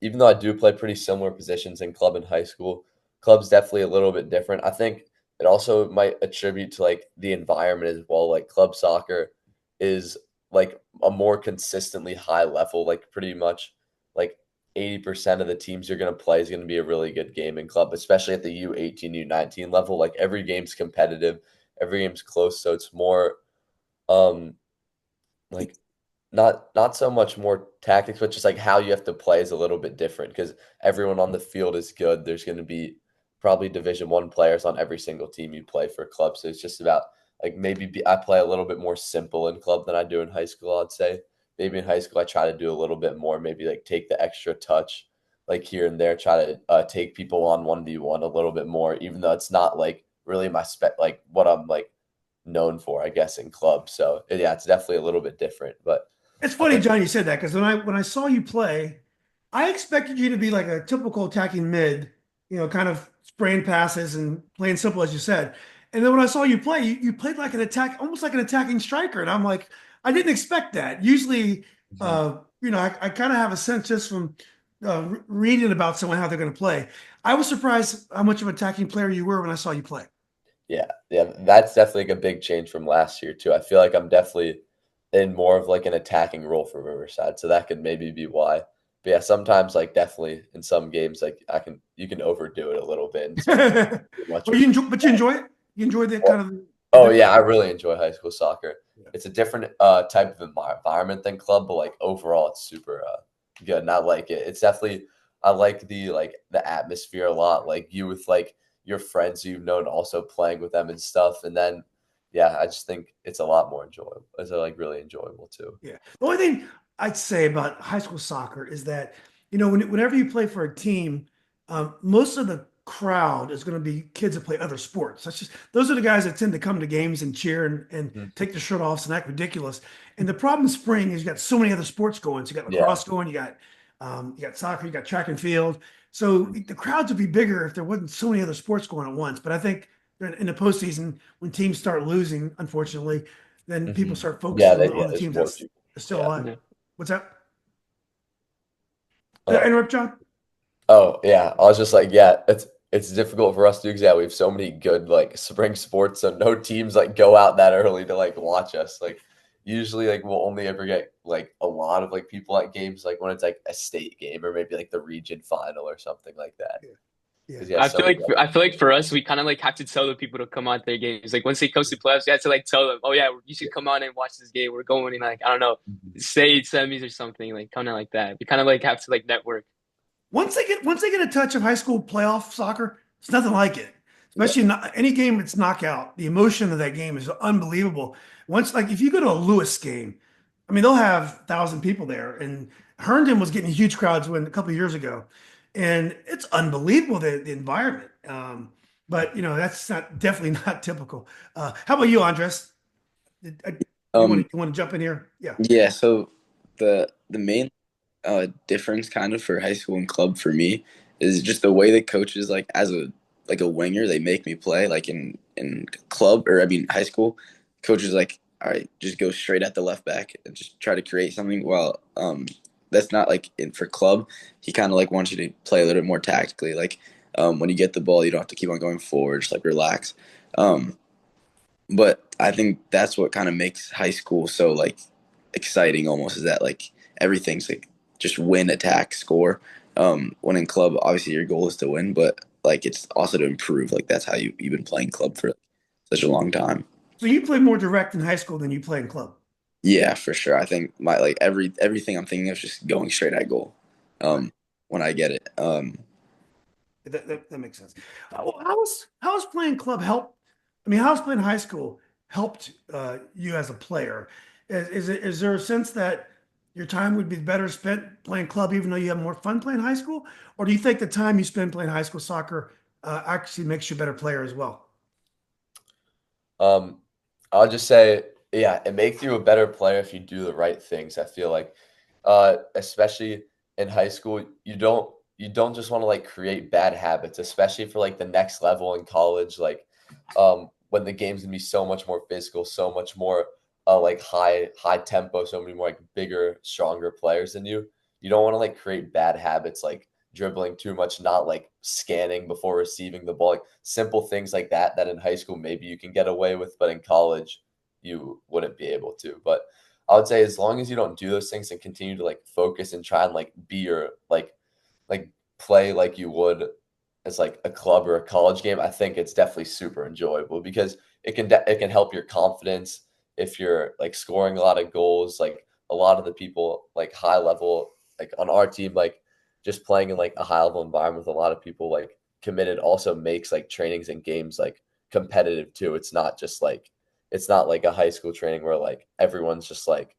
Speaker 2: Even though I do play pretty similar positions in club and high school, club's definitely a little bit different. I think it also might attribute to like the environment as well. Like club soccer is like a more consistently high level, like pretty much like 80% of the teams you're gonna play is gonna be a really good game in club, especially at the U18, U19 level. Like every game's competitive, every game's close, so it's more um like not so much more tactics, but just like how you have to play is a little bit different because everyone on the field is good. There's going to be probably Division 1 players on every single team you play for club. So it's just about like I play a little bit more simple in club than I do in high school. I'd say maybe in high school I try to do a little bit more, maybe like take the extra touch like here and there, try to take people on 1v1 a little bit more, even though it's not like really my like what I'm like known for, I guess, in club. So yeah, it's definitely a little bit different, but
Speaker 1: It's
Speaker 2: I
Speaker 1: funny,
Speaker 2: think
Speaker 1: John, you said that because when I saw you play, I expected you to be like a typical attacking mid, kind of spraying passes and playing simple as you said. And then when I saw you play, you played like an attack, almost like an attacking striker. And I'm like, I didn't expect that. Usually,
Speaker 2: mhm.
Speaker 1: I kind of have a sense just from reading about someone how they're going to play. I was surprised how much of an attacking player you were when I saw you play.
Speaker 2: Yeah, that's definitely like a big change from last year too. I feel like I'm definitely in more of like an attacking role for Riverside, so that could maybe be why. But yeah, sometimes like definitely in some games like you can overdo it a little bit and some too much.
Speaker 1: Well, you enjoy it. You enjoy the kind of
Speaker 2: Oh
Speaker 1: adventure.
Speaker 2: yeah, I really enjoy high school soccer.
Speaker 1: Yeah.
Speaker 2: It's a different type of environment than club, but like overall it's super good and I like it. It's definitely I like the atmosphere a lot. Like you with like your friends you've known also playing with them and stuff. And then yeah, I just think it's a lot more enjoyable. It's like really enjoyable too.
Speaker 1: Yeah. The only thing I'd say about high school soccer is that, whenever you play for a team, most of the crowd is going to be kids that play other sports. Those are the guys that tend to come to games and cheer and
Speaker 2: Mhm.
Speaker 1: take their shirt off and act ridiculous. And the problem in spring is you got so many other sports going. So you got
Speaker 2: Yeah.
Speaker 1: lacrosse going, you got soccer, you got track and field. So the crowds would be bigger if there wasn't so many other sports going at once. But I think in the postseason, when teams start losing, unfortunately, then people
Speaker 2: Mhm.
Speaker 1: start
Speaker 2: Yeah,
Speaker 1: focusing on the
Speaker 2: there's
Speaker 1: teams
Speaker 2: more
Speaker 1: that's
Speaker 2: people.
Speaker 1: still
Speaker 2: Yeah.
Speaker 1: alive.
Speaker 3: Yeah.
Speaker 1: What's that? Did I
Speaker 2: Oh,
Speaker 1: interrupt, John?
Speaker 2: oh yeah. I was just like, yeah, it's difficult for us too because yeah, we have so many good like spring sports, so no teams like go out that early to like watch us. Like usually like we'll only ever get like a lot of like people at games like when it's like a state game or maybe like the region final or something like that.
Speaker 1: Yeah. Yeah.
Speaker 2: Because yeah, so many
Speaker 3: I
Speaker 2: other
Speaker 3: feel like for us, we kind of like have to tell the people to come out to their games. Like once they comes to playoffs, you have to like tell them, oh yeah, you should come out and watch this game. We're going in like I don't know,
Speaker 2: Mhm.
Speaker 3: state semis or something like kind of like that. We kind of like have to like network.
Speaker 1: Once they get a touch of high school playoff soccer, it's nothing like it.
Speaker 4: Yeah.
Speaker 1: Especially in any game that's knockout, the emotion of that game is unbelievable. Once, like if you go to a Lewis game, I mean they'll have 1,000 people there, and Herndon was getting huge crowds when a couple of years ago, and it's unbelievable the environment. But that's not definitely not typical. How about you, Andres? You want
Speaker 4: Um,
Speaker 1: to you want to jump in here? Yeah.
Speaker 4: yeah, so the main difference kind of for high school and club for me is just the way that coaches like as a winger they make me play like in club or I mean high school coaches like all right just go straight at the left back and just try to create something well that's not like in for club he kind of like wants you to play a little bit more tactically like when you get the ball you don't have to keep on going forward just like relax um, but I think that's what kind of makes high school so like exciting almost is that like everything's like just win, attack, score. When in club, obviously your goal is to win, but like it's also to improve. Like that's how you've been playing club for such a long time.
Speaker 1: So you play more direct in high school than you play in club.
Speaker 4: Yeah, for sure. I think my like everything I'm thinking of is just going straight at goal.
Speaker 1: Right.
Speaker 4: When I get it.
Speaker 1: That makes sense. Well, how's playing club help? I mean, how's playing high school helped you as a player? Is there a sense that your time would be better spent playing club, even though you have more fun playing high school? Or do you think the time you spend playing high school soccer actually makes you a better player as well?
Speaker 2: Um, I'll just say, yeah, it makes you a better player if you do the right things. I feel like, especially in high school, you don't just want to like create bad habits, especially for like the next level in college. Like, when the game's gonna be so much more physical, so much more like high tempo, so many more like bigger, stronger players than you. You don't want to like create bad habits like dribbling too much, not like scanning before receiving the ball, like simple things like that that in high school maybe you can get away with, but in college you wouldn't be able to. But I would say as long as you don't do those things and continue to like focus and try and like be your like play like you would as like a club or a college game, I think it's definitely super enjoyable because it can help your confidence if you're like scoring a lot of goals. Like a lot of the people like high level like on our team, like just playing in like a high level environment with a lot of people like committed also makes like trainings and games like competitive too. It's not like a high school training where like everyone's just like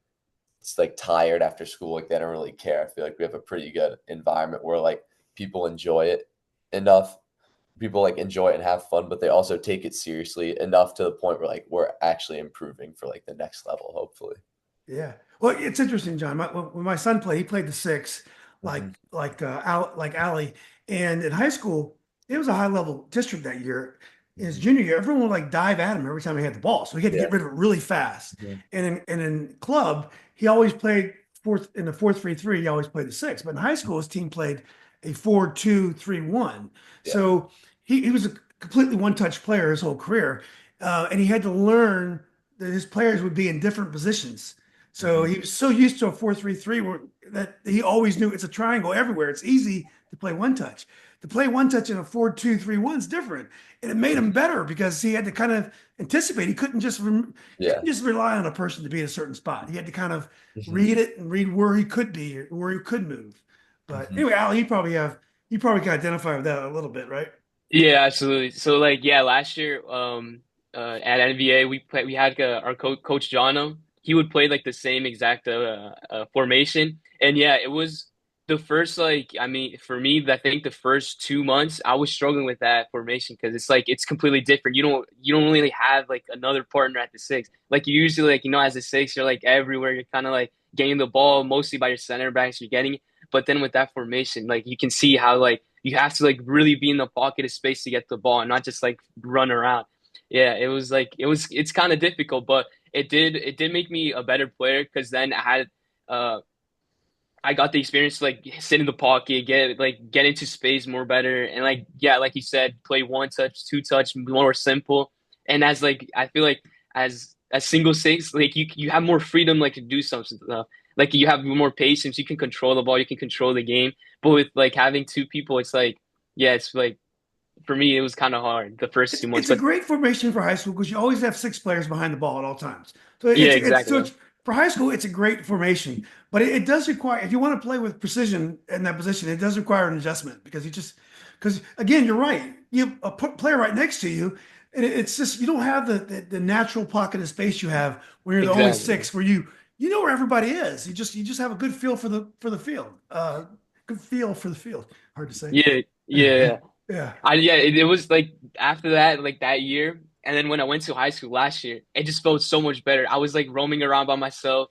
Speaker 2: it's like tired after school, like they don't really care. I feel like we have a pretty good environment where like people enjoy it enough. People like enjoy it and have fun, but they also take it seriously enough to the point where like we're actually improving for like the next level, hopefully.
Speaker 1: Yeah. Well, it's interesting, John. When my son played, he played the six,
Speaker 2: Mhm.
Speaker 1: like Ali. And in high school, it was a high level district that year. In his
Speaker 2: Mhm.
Speaker 1: junior year, everyone would like dive at him every time he had the ball, so he had to
Speaker 2: Yeah.
Speaker 1: get rid of it really fast.
Speaker 2: Mhm.
Speaker 1: And in club, he always played fourth in the 4-3-3. He always played the six. But in high school, his team played a 4-2-3-1.
Speaker 2: Yeah.
Speaker 1: So he was a completely one touch player his whole career, and he had to learn that his players would be in different positions. So
Speaker 2: Mhm.
Speaker 1: he was so used to a 4-3-3 that he always knew it's a triangle everywhere. It's easy to play one touch. To play one touch in a 4-2-3-1 is different. And it made him
Speaker 2: Mhm.
Speaker 1: better because he had to kind of anticipate. He couldn't
Speaker 2: Yeah.
Speaker 1: just rely on a person to be in a certain spot. He had to kind of
Speaker 2: Mhm.
Speaker 1: read it and read where he could be, or where he could move. But
Speaker 2: Mhm.
Speaker 1: anyway, Al, you probably can identify with that a little bit, right?
Speaker 3: Yeah, absolutely. So like yeah, last year at NBA, we had our coach Jono. He would play like the same exact formation, and yeah, it was the first like I mean for me, I think the first 2 months I was struggling with that formation because it's like it's completely different. You don't really have like another partner at the six. Like you usually like as a six, you're like everywhere. You're kind of like getting the ball mostly by your center backs. You're getting, but then with that formation, like you can see how like you have to like really be in the pocket of space to get the ball and not just like run around. Yeah, it was like it's kind of difficult, but it did make me a better player because then uh I got the experience to like sit in the pocket, get into space more better, and like yeah, like you said, play one touch, two touch, more simple. And as like I feel like as single six, like you have more freedom like to do some stuff. Like you have more patience, you can control the ball, you can control the game. But with like having two people, it's like yeah, it's like for me it was kind of hard the first
Speaker 1: It's
Speaker 3: 2 months,
Speaker 1: it's a
Speaker 3: but
Speaker 1: great formation for high school because you always have six players behind the ball at all times. So
Speaker 3: yeah,
Speaker 1: it's
Speaker 3: exactly.
Speaker 1: so it's for high school, it's a great formation, but it does require if you want to play with precision in that position, it does require an adjustment because again, you're right. You have a player right next to you, and it's just you don't have the natural pocket of space you have when you're the only
Speaker 3: Exactly.
Speaker 1: six, where you know where everybody is. You just have a good feel for the field. Good feel for the field. Hard to say.
Speaker 3: Yeah, yeah.
Speaker 1: Yeah.
Speaker 3: It was like after that, like that year, and then when I went to high school last year, it just felt so much better. I was like roaming around by myself,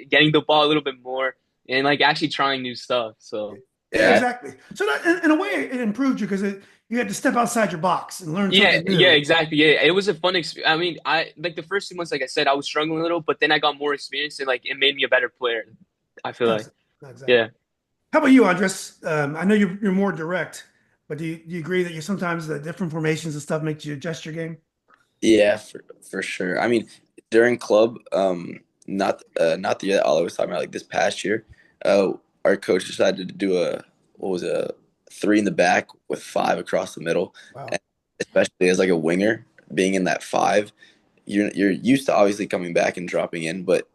Speaker 3: getting the ball a little bit more, and like actually trying new stuff. So
Speaker 1: Yeah,
Speaker 4: Yeah,
Speaker 1: exactly. So that, in a way, it improved you because you had to step outside your box and learn
Speaker 3: yeah,
Speaker 1: something
Speaker 3: yeah,
Speaker 1: new.
Speaker 3: exactly. Yeah, it was a fun experience. I mean, I like the first 2 months, like I said, I was struggling a little, but then I got more experience and like it made me a better player. I feel
Speaker 1: No,
Speaker 3: like,
Speaker 1: no, exactly.
Speaker 3: yeah.
Speaker 1: How about you, Andres? I know you're more direct, but do you agree that you sometimes the different formations and stuff make you adjust your game?
Speaker 4: yeah, for sure. I mean, during club, not the year that Ollie was talking about, like this past year, uh, our coach decided to do a three in the back with five across the middle,
Speaker 1: Wow.
Speaker 4: and especially as like a winger, being in that five, you're used to obviously coming back and dropping in, but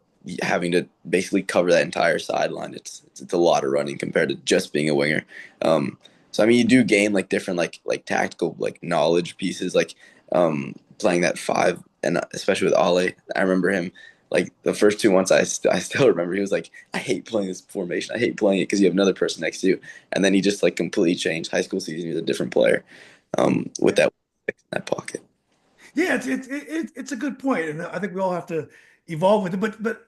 Speaker 4: having to basically cover that entire sideline, it's a lot of running compared to just being a winger. So I mean, you do gain like different like tactical like knowledge pieces, like playing that five, and especially with Ale, I remember him like the first 2 months. I still remember he was like, I hate playing this formation. I hate playing it because you have another person next to you, and then he just like completely changed. High school season, he's a different player with
Speaker 1: Yeah.
Speaker 4: that pocket.
Speaker 1: Yeah, it's a good point, and I think we all have to evolve with it.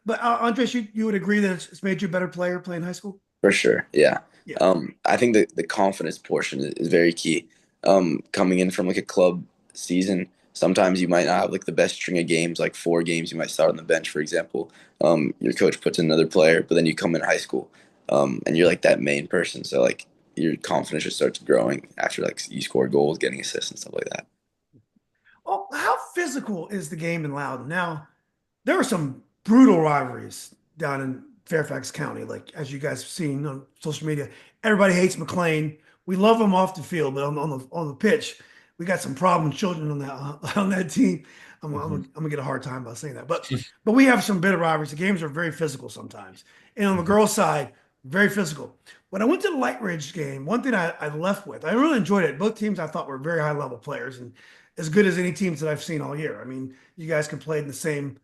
Speaker 1: But Andres, you would agree that it's made you a better player playing high school?
Speaker 4: For sure, yeah.
Speaker 1: Yeah.
Speaker 4: I think the confidence portion is very key. Coming in from like a club season, sometimes you might not have like the best string of games, like 4 games. You might start on the bench, for example. Your coach puts in another player, but then you come in high school, and you're like that main person. So like your confidence just starts growing after like you score goals, getting assists and stuff like that.
Speaker 1: Oh, how physical is the game in Loudoun? Now, there are some brutal rivalries down in Fairfax County, like as you guys have seen on social media. Everybody hates McLean. We love them off the field, but on the pitch, we got some problem children on that on that team. I'm gonna get a hard time by saying that, but we have some bitter rivalries. The games are very physical sometimes, and on the girls' side, very physical. When I went to the Light Ridge game, one thing I left with, I really enjoyed it. Both teams I thought were very high level players and as good as any teams that I've seen all year. I mean, you guys can play in the same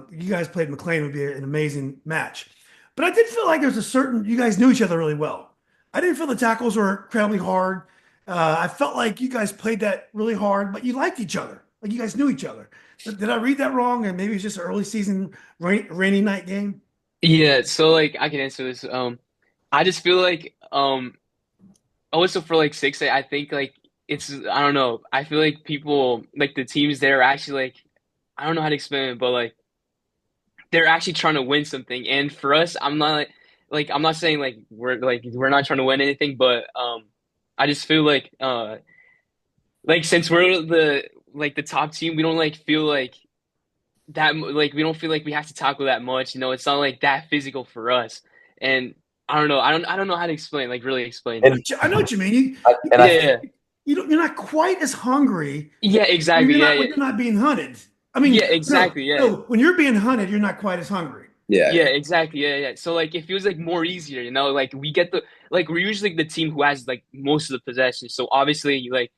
Speaker 1: you guys played McLean would be an amazing match. But I did feel like there's a certain you guys knew each other really well. I didn't feel the tackles were incredibly hard. I felt like you guys played that really hard, but you liked each other. Like you guys knew each other. Did I read that wrong? And maybe it's just an early season rainy night game.
Speaker 3: Yeah, so like I can answer this. I just feel like also for like 6A, I think like it's I don't know. I feel like people like the teams there are actually like I don't know how to explain it, but like they're actually trying to win something. And for us, I'm not like I'm not saying like we're not trying to win anything, but I just feel like since we're the top team, we don't like feel like like we don't feel like we have to tackle that much. It's not like that physical for us. And I don't know. I don't know how to explain, like really explain it.
Speaker 2: And
Speaker 1: I know what you mean.
Speaker 2: and I think
Speaker 3: Yeah.
Speaker 1: You're not quite as hungry
Speaker 3: Yeah, exactly. Yeah,
Speaker 1: when
Speaker 3: yeah.
Speaker 1: you're not being hunted. I mean,
Speaker 3: Yeah,
Speaker 1: no,
Speaker 3: exactly. Yeah.
Speaker 1: no, when you're being hunted, you're not quite as hungry.
Speaker 4: Yeah,
Speaker 3: Yeah,
Speaker 4: yeah,
Speaker 3: exactly. Yeah, yeah. So like it feels like more easier, like we get the like we're usually the team who has like most of the possession. So obviously like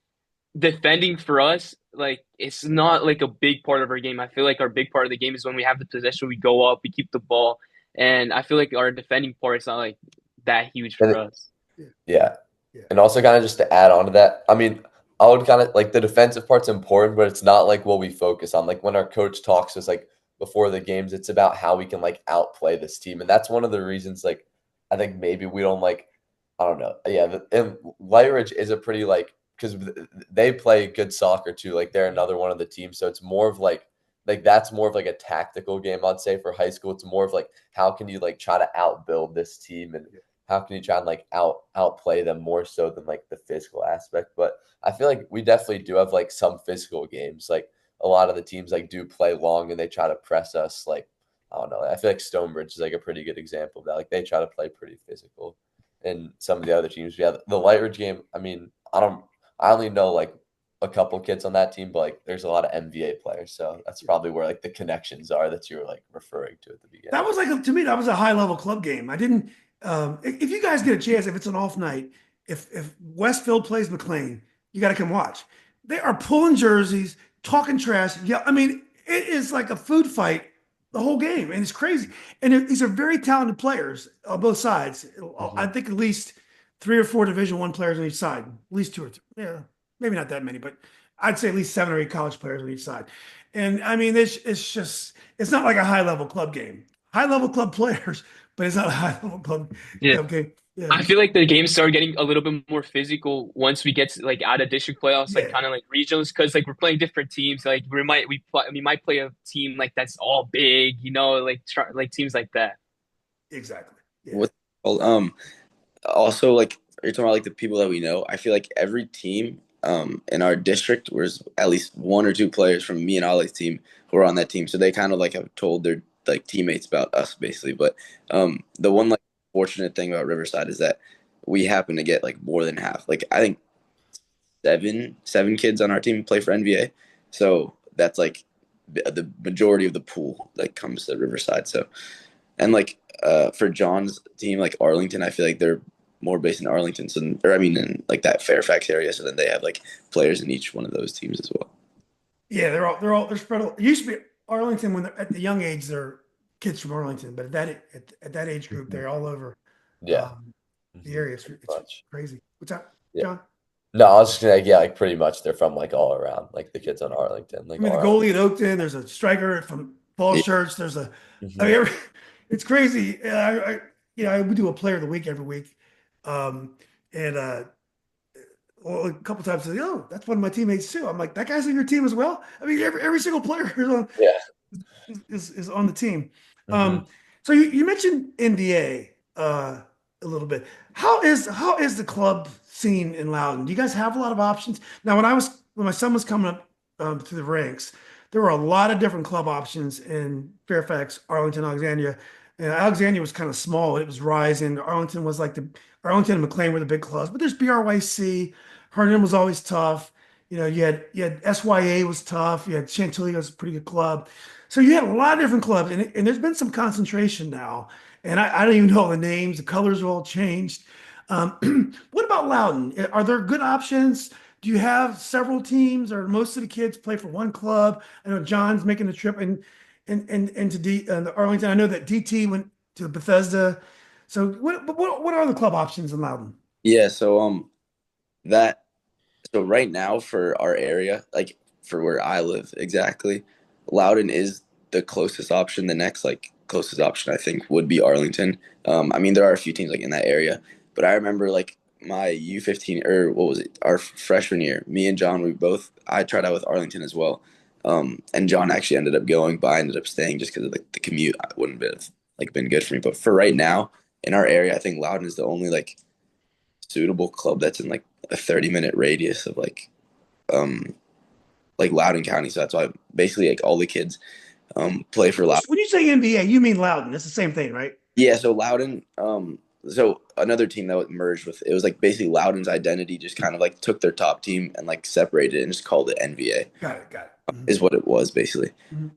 Speaker 3: defending for us, like it's not like a big part of our game. I feel like our big part of the game is when we have the possession, we go up, we keep the ball, and I feel like our defending part is not like that huge
Speaker 2: And
Speaker 3: for
Speaker 2: it,
Speaker 3: us.
Speaker 1: Yeah.
Speaker 2: yeah.
Speaker 1: Yeah.
Speaker 2: And also kind of just to add on to that, I mean, I would kind of like the defensive part's important, but it's not like what we focus on. Like when our coach talks to us like before the games, it's about how we can like outplay this team. And that's one of the reasons like I think maybe we don't like I don't know. Yeah, and Light Ridge is a pretty like because they play good soccer too. Like they're another one of the teams, so it's more of like that's more of like a tactical game. I'd say for high school, it's more of like how can you like try to outbuild this team and how can you try and like outplay them more so than like the physical aspect. But I feel like we definitely do have like some physical games. Like a lot of the teams like do play long and they try to press us. Like I don't know. I feel like Stonebridge is like a pretty good example of that. Like they try to play pretty physical. And some of the other teams, yeah, the Light Ridge game. I mean, I only know like a couple kids on that team, but like there's a lot of MVA players, so that's probably where like the connections are that you were like referring to at the beginning.
Speaker 1: That was like to me, that was a high level club game. I didn't. If you guys get a chance, if it's an off night, if Westfield plays McLean, you got to come watch. They are pulling jerseys, talking trash. Yeah, I mean, it is like a food fight the whole game, and it's crazy. And these are very talented players on both sides. I think at least 3 or 4 Division One players on each side, at least 2 or 3. Yeah, maybe not that many, but I'd say at least 7 or 8 college players on each side. And I mean, it's just it's not like a high level club game. High level club players, but it's not a high level club
Speaker 3: Yeah.
Speaker 1: game. Yeah,
Speaker 3: I feel like the games start getting a little bit more physical once we get to, like out of district playoffs, like
Speaker 1: yeah,
Speaker 3: kind of like regionals, because like we're playing different teams. Like we might play a team like that's all big, like teams like that.
Speaker 1: exactly. Yeah,
Speaker 4: What well, also like you're talking about like the people that we know. I feel like every team in our district was at least 1 or 2 players from me and Ollie's team who are on that team. So they kind of like have told their like teammates about us basically. But the one like fortunate thing about Riverside is that we happen to get like more than half. Like I think seven kids on our team play for NVA. So that's like the majority of the pool like comes to Riverside. So and like for John's team, like Arlington, I feel like they're more based in Arlington, so or I mean in like that Fairfax area. So then they have like players in each one of those teams as well.
Speaker 1: yeah. They're spread. It used to be Arlington when they're at the young age. They're kids from Arlington, but at that age group, they're all over
Speaker 2: Yeah.
Speaker 1: the area.
Speaker 2: Pretty
Speaker 1: It's
Speaker 2: much.
Speaker 1: crazy. What's that,
Speaker 2: Yeah.
Speaker 1: John?
Speaker 2: No, I was just gonna yeah, like pretty much they're from like all around, like the kids on Arlington,
Speaker 1: I
Speaker 2: like
Speaker 1: mean,
Speaker 2: all
Speaker 1: the
Speaker 2: around.
Speaker 1: goalie at Oakton. There's a striker from Falls
Speaker 4: Yeah.
Speaker 1: Church. There's a. I
Speaker 2: Mhm.
Speaker 1: mean, it's crazy. I we do a player of the week every week, and well, a couple times I say, "Oh, that's one of my teammates too." I'm like, "That guy's on your team as well." I mean, every single player
Speaker 2: Yeah.
Speaker 1: is on the team.
Speaker 2: Mhm.
Speaker 1: So you mentioned NBA a little bit. How is the club scene in Loudoun? Do you guys have a lot of options? Now, when my son was coming up through the ranks, there were a lot of different club options in Fairfax, Arlington, Alexandria. And Alexandria was kind of small. It was rising. Arlington was like the Arlington and McLean were the big clubs, but there's BRYC. Herndon was always tough. You had SYA was tough. You had Chantilly was a pretty good club. So you had a lot of different clubs, and there's been some concentration now. And I don't even know the names. The colors are all changed. What about Loudoun? Are there good options? Do you have several teams, or most of the kids play for one club? I know John's making a trip and to Arlington. I know that DT went to Bethesda. So what are the club options in Loudoun?
Speaker 4: Yeah. So that so right now for our area, like for where I live exactly, Loudoun is the closest option. The next like closest option I think would be Arlington. I mean there are a few teams like in that area, but I remember like my U15 or what was it? Our freshman year, me and John I tried out with Arlington as well. And John actually ended up going, but I ended up staying just because of like the commute. I wouldn't have like been good for me. But for right now in our area, I think Loudoun is the only like suitable club that's in like a 30-minute radius of um like Loudoun County. So that's why basically like all the kids play for Loudoun.
Speaker 1: When you say NBA, you mean Loudoun. It's the same thing, right?
Speaker 4: Yeah, so Loudoun so another team that was merged with it was like basically Loudoun's identity just kind of like took their top team and like separated it and just called it NBA
Speaker 1: Got it. Mhm.
Speaker 4: is what it was basically.
Speaker 1: Mhm.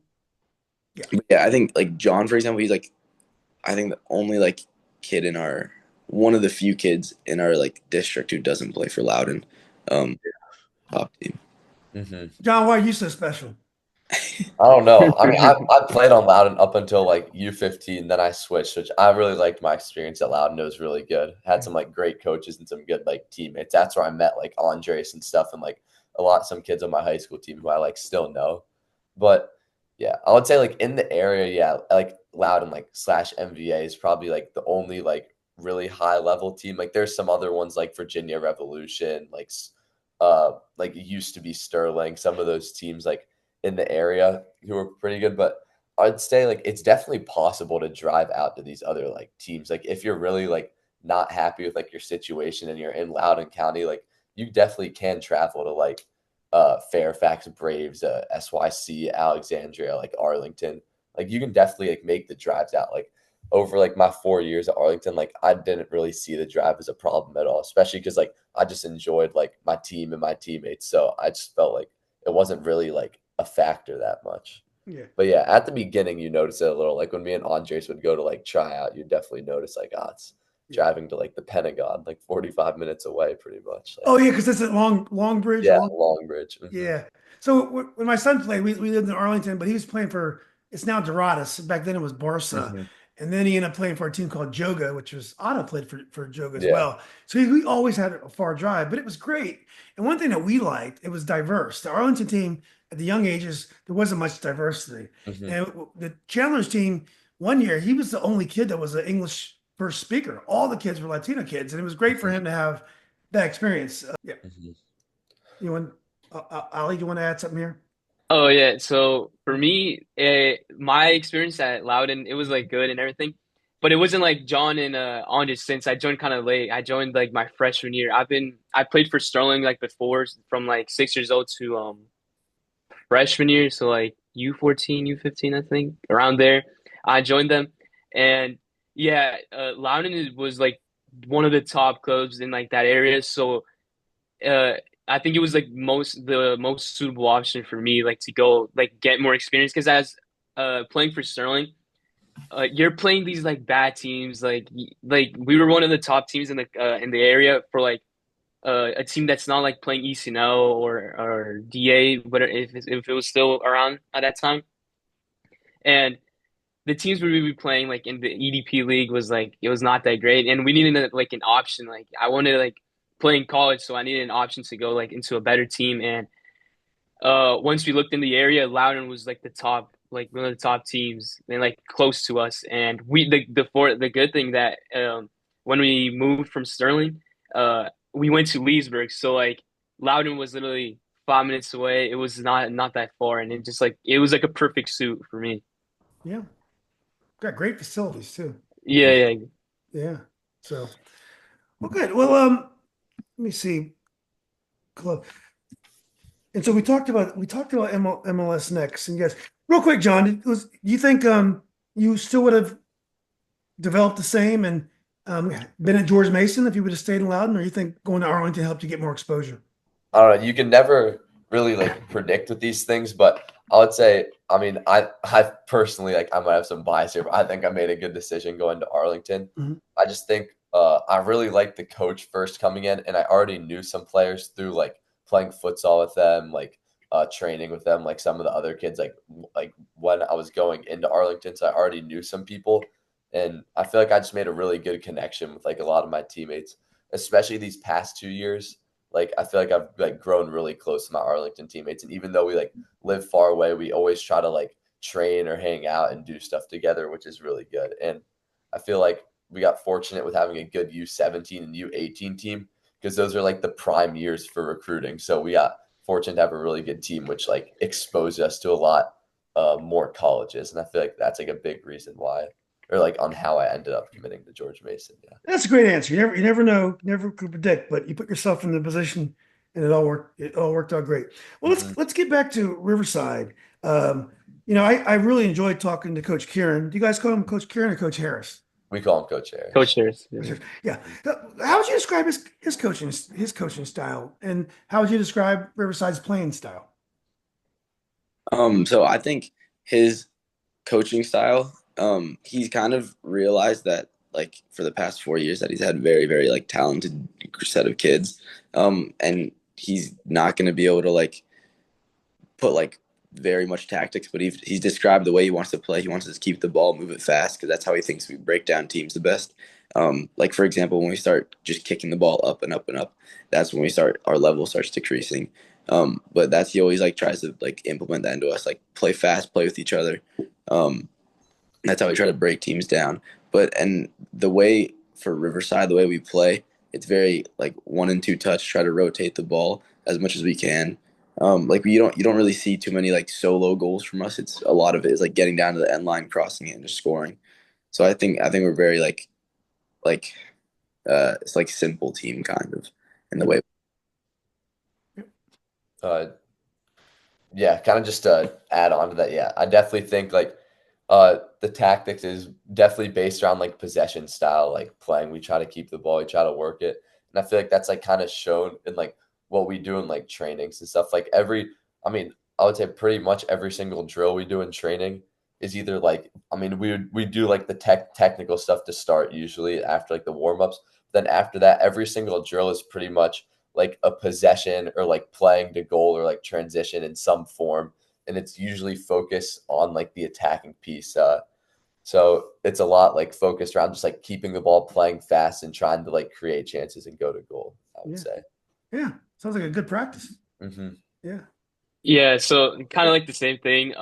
Speaker 1: Yeah.
Speaker 4: But yeah, I think like John, for example, he's like I think the only like kid in our one of the few kids in our like district who doesn't play for Loudoun. Um top team.
Speaker 1: John, why are you so special?
Speaker 2: I don't know. I mean, I played on Loudoun up until like U15, then I switched, which I really liked my experience at Loudoun. It was really good. Had some like great coaches and some good like teammates. That's where I met like Andres and stuff, and like some kids on my high school team who I like still know. But yeah, I would say like in the area, yeah, like Loudoun like slash MVA is probably like the only like really high level team. Like there's some other ones like Virginia Revolution, like it used to be Sterling. Some of those teams like in the area who are pretty good, but I'd say like it's definitely possible to drive out to these other like teams. Like if you're really like not happy with like your situation and you're in Loudoun County, like you definitely can travel to like Fairfax Braves, SYC, Alexandria, like Arlington. Like you can definitely like make the drives out. Like over like my 4 years at Arlington, like I didn't really see the drive as a problem at all, especially because like I just enjoyed like my team and my teammates. So I just felt like it wasn't really like a factor that much.
Speaker 1: Yeah.
Speaker 2: But yeah, at the beginning you notice it a little. Like when me and Andres would go to like try out, you definitely notice like it's driving to like the Pentagon, like 45 minutes away pretty much. Like,
Speaker 1: Oh yeah, because it's at Long Bridge.
Speaker 2: yeah, Long Bridge.
Speaker 1: Yeah. So when my son played, we lived in Arlington, but he was playing for, it's now Dorados. Back then it was Barca. And then he ended up playing for a team called Joga, which was Otto played for Joga as
Speaker 2: Yeah.
Speaker 1: well. So we always had a far drive, but it was great. And one thing that we liked, it was diverse. The Arlington team at the young ages, there wasn't much diversity. And the Chandler's team, one year, he was the only kid that was an English first speaker. All the kids were Latino kids. And it was great for him to have that experience. Yeah. You want, Ali, do you want to add something here?
Speaker 3: Oh yeah, so for me, my experience at Loudon, it was like good and everything, but it wasn't like John and Andres since I joined kind of late. I joined like my freshman year. I played for Sterling like before from like 6 years old to freshman year, so like U14, U15, I think around there. I joined them, and yeah, was like one of the top clubs in like that area, so uh I think it was like the most suitable option for me, like to go like get more experience because as playing for Sterling, you're playing these like bad teams, like we were one of the top teams in the area for like a team that's not like playing ECNL or DA, but if it was still around at that time, and the teams we would be playing like in the EDP league was like it was not that great, and we needed like an option. Like I wanted to like play in college, so I needed an option to go like into a better team. And once we looked in the area, Loudoun was like the top, like one of the top teams, and like close to us. And the good thing that when we moved from Sterling, we went to Leesburg, so like Loudoun was literally 5 minutes away. It was not that far, and it was like a perfect suit for me.
Speaker 1: Yeah. Got great facilities too.
Speaker 3: Yeah.
Speaker 1: Yeah. So, well, good. Well, let me see. Club. And so we talked about MLS next. And yes, real quick, John, do you think you still would have developed the same and been at George Mason if you would have stayed in Loudon, or you think going to Arlington helped you get more exposure?
Speaker 2: I don't know. You can never really like predict with these things, but I would say, I mean, I personally like I might have some bias here, but I think I made a good decision going to Arlington. I just think I really liked the coach first coming in, and I already knew some players through like playing futsal with them, like training with them, like some of the other kids, like when I was going into Arlington, so I already knew some people, and I feel like I just made a really good connection with like a lot of my teammates, especially these past 2 years. Like I feel like I've like grown really close to my Arlington teammates, and even though we like live far away, we always try to like train or hang out and do stuff together, which is really good. And I feel like we got fortunate with having a good U17 and U18 team because those are like the prime years for recruiting. So we got fortunate to have a really good team, which like exposed us to a lot more colleges, and I feel like that's like a big reason why, or like on how I ended up committing to George Mason. Yeah.
Speaker 1: That's a great answer. You never know, never could predict, but you put yourself in the position and it all worked out great. Well, let's get back to Riverside. I really enjoyed talking to Coach Kieran. Do you guys call him Coach Kieran or Coach Harris?
Speaker 2: We call him Coach Harris.
Speaker 3: Coach Harris.
Speaker 1: Yeah. How would you describe his coaching style, and how would you describe Riverside's playing style?
Speaker 4: So I think his coaching style, he's kind of realized that like for the past 4 years that he's had very, very like talented set of kids. And he's not going to be able to like put like very much tactics, but he's described the way he wants to play. He wants us to keep the ball, move it fast, because that's how he thinks we break down teams the best. Like for example, when we start just kicking the ball up and up and up, that's when our level starts decreasing. But that's he always like tries to like implement that into us, like play fast, play with each other. That's how we try to break teams down. But and the way for Riverside, the way we play, it's very like 1 and 2 touch, try to rotate the ball as much as we can. Like you don't really see too many like solo goals from us. It's a lot of it is like getting down to the end line, crossing it, and just scoring. So I think we're very like it's like simple team kind of in the way.
Speaker 2: Uh, yeah, kind of just to add on to that. Yeah, I definitely think like the tactics is definitely based around like possession style, like playing. We try to keep the ball, we try to work it, and I feel like that's like kind of shown in like what we do in like trainings and stuff. Like I mean, I would say pretty much every single drill we do in training is either like, I mean, we do like the technical stuff to start usually after like the warm ups. Then after that, every single drill is pretty much like a possession or like playing to goal or like transition in some form, and it's usually focused on like the attacking piece. So it's a lot like focused around just like keeping the ball, playing fast, and trying to like create chances and go to goal, I would
Speaker 1: Yeah.
Speaker 2: say.
Speaker 1: Yeah. Sounds like a good practice.
Speaker 2: Hmm.
Speaker 1: Yeah.
Speaker 3: Yeah, so kind of like the same thing.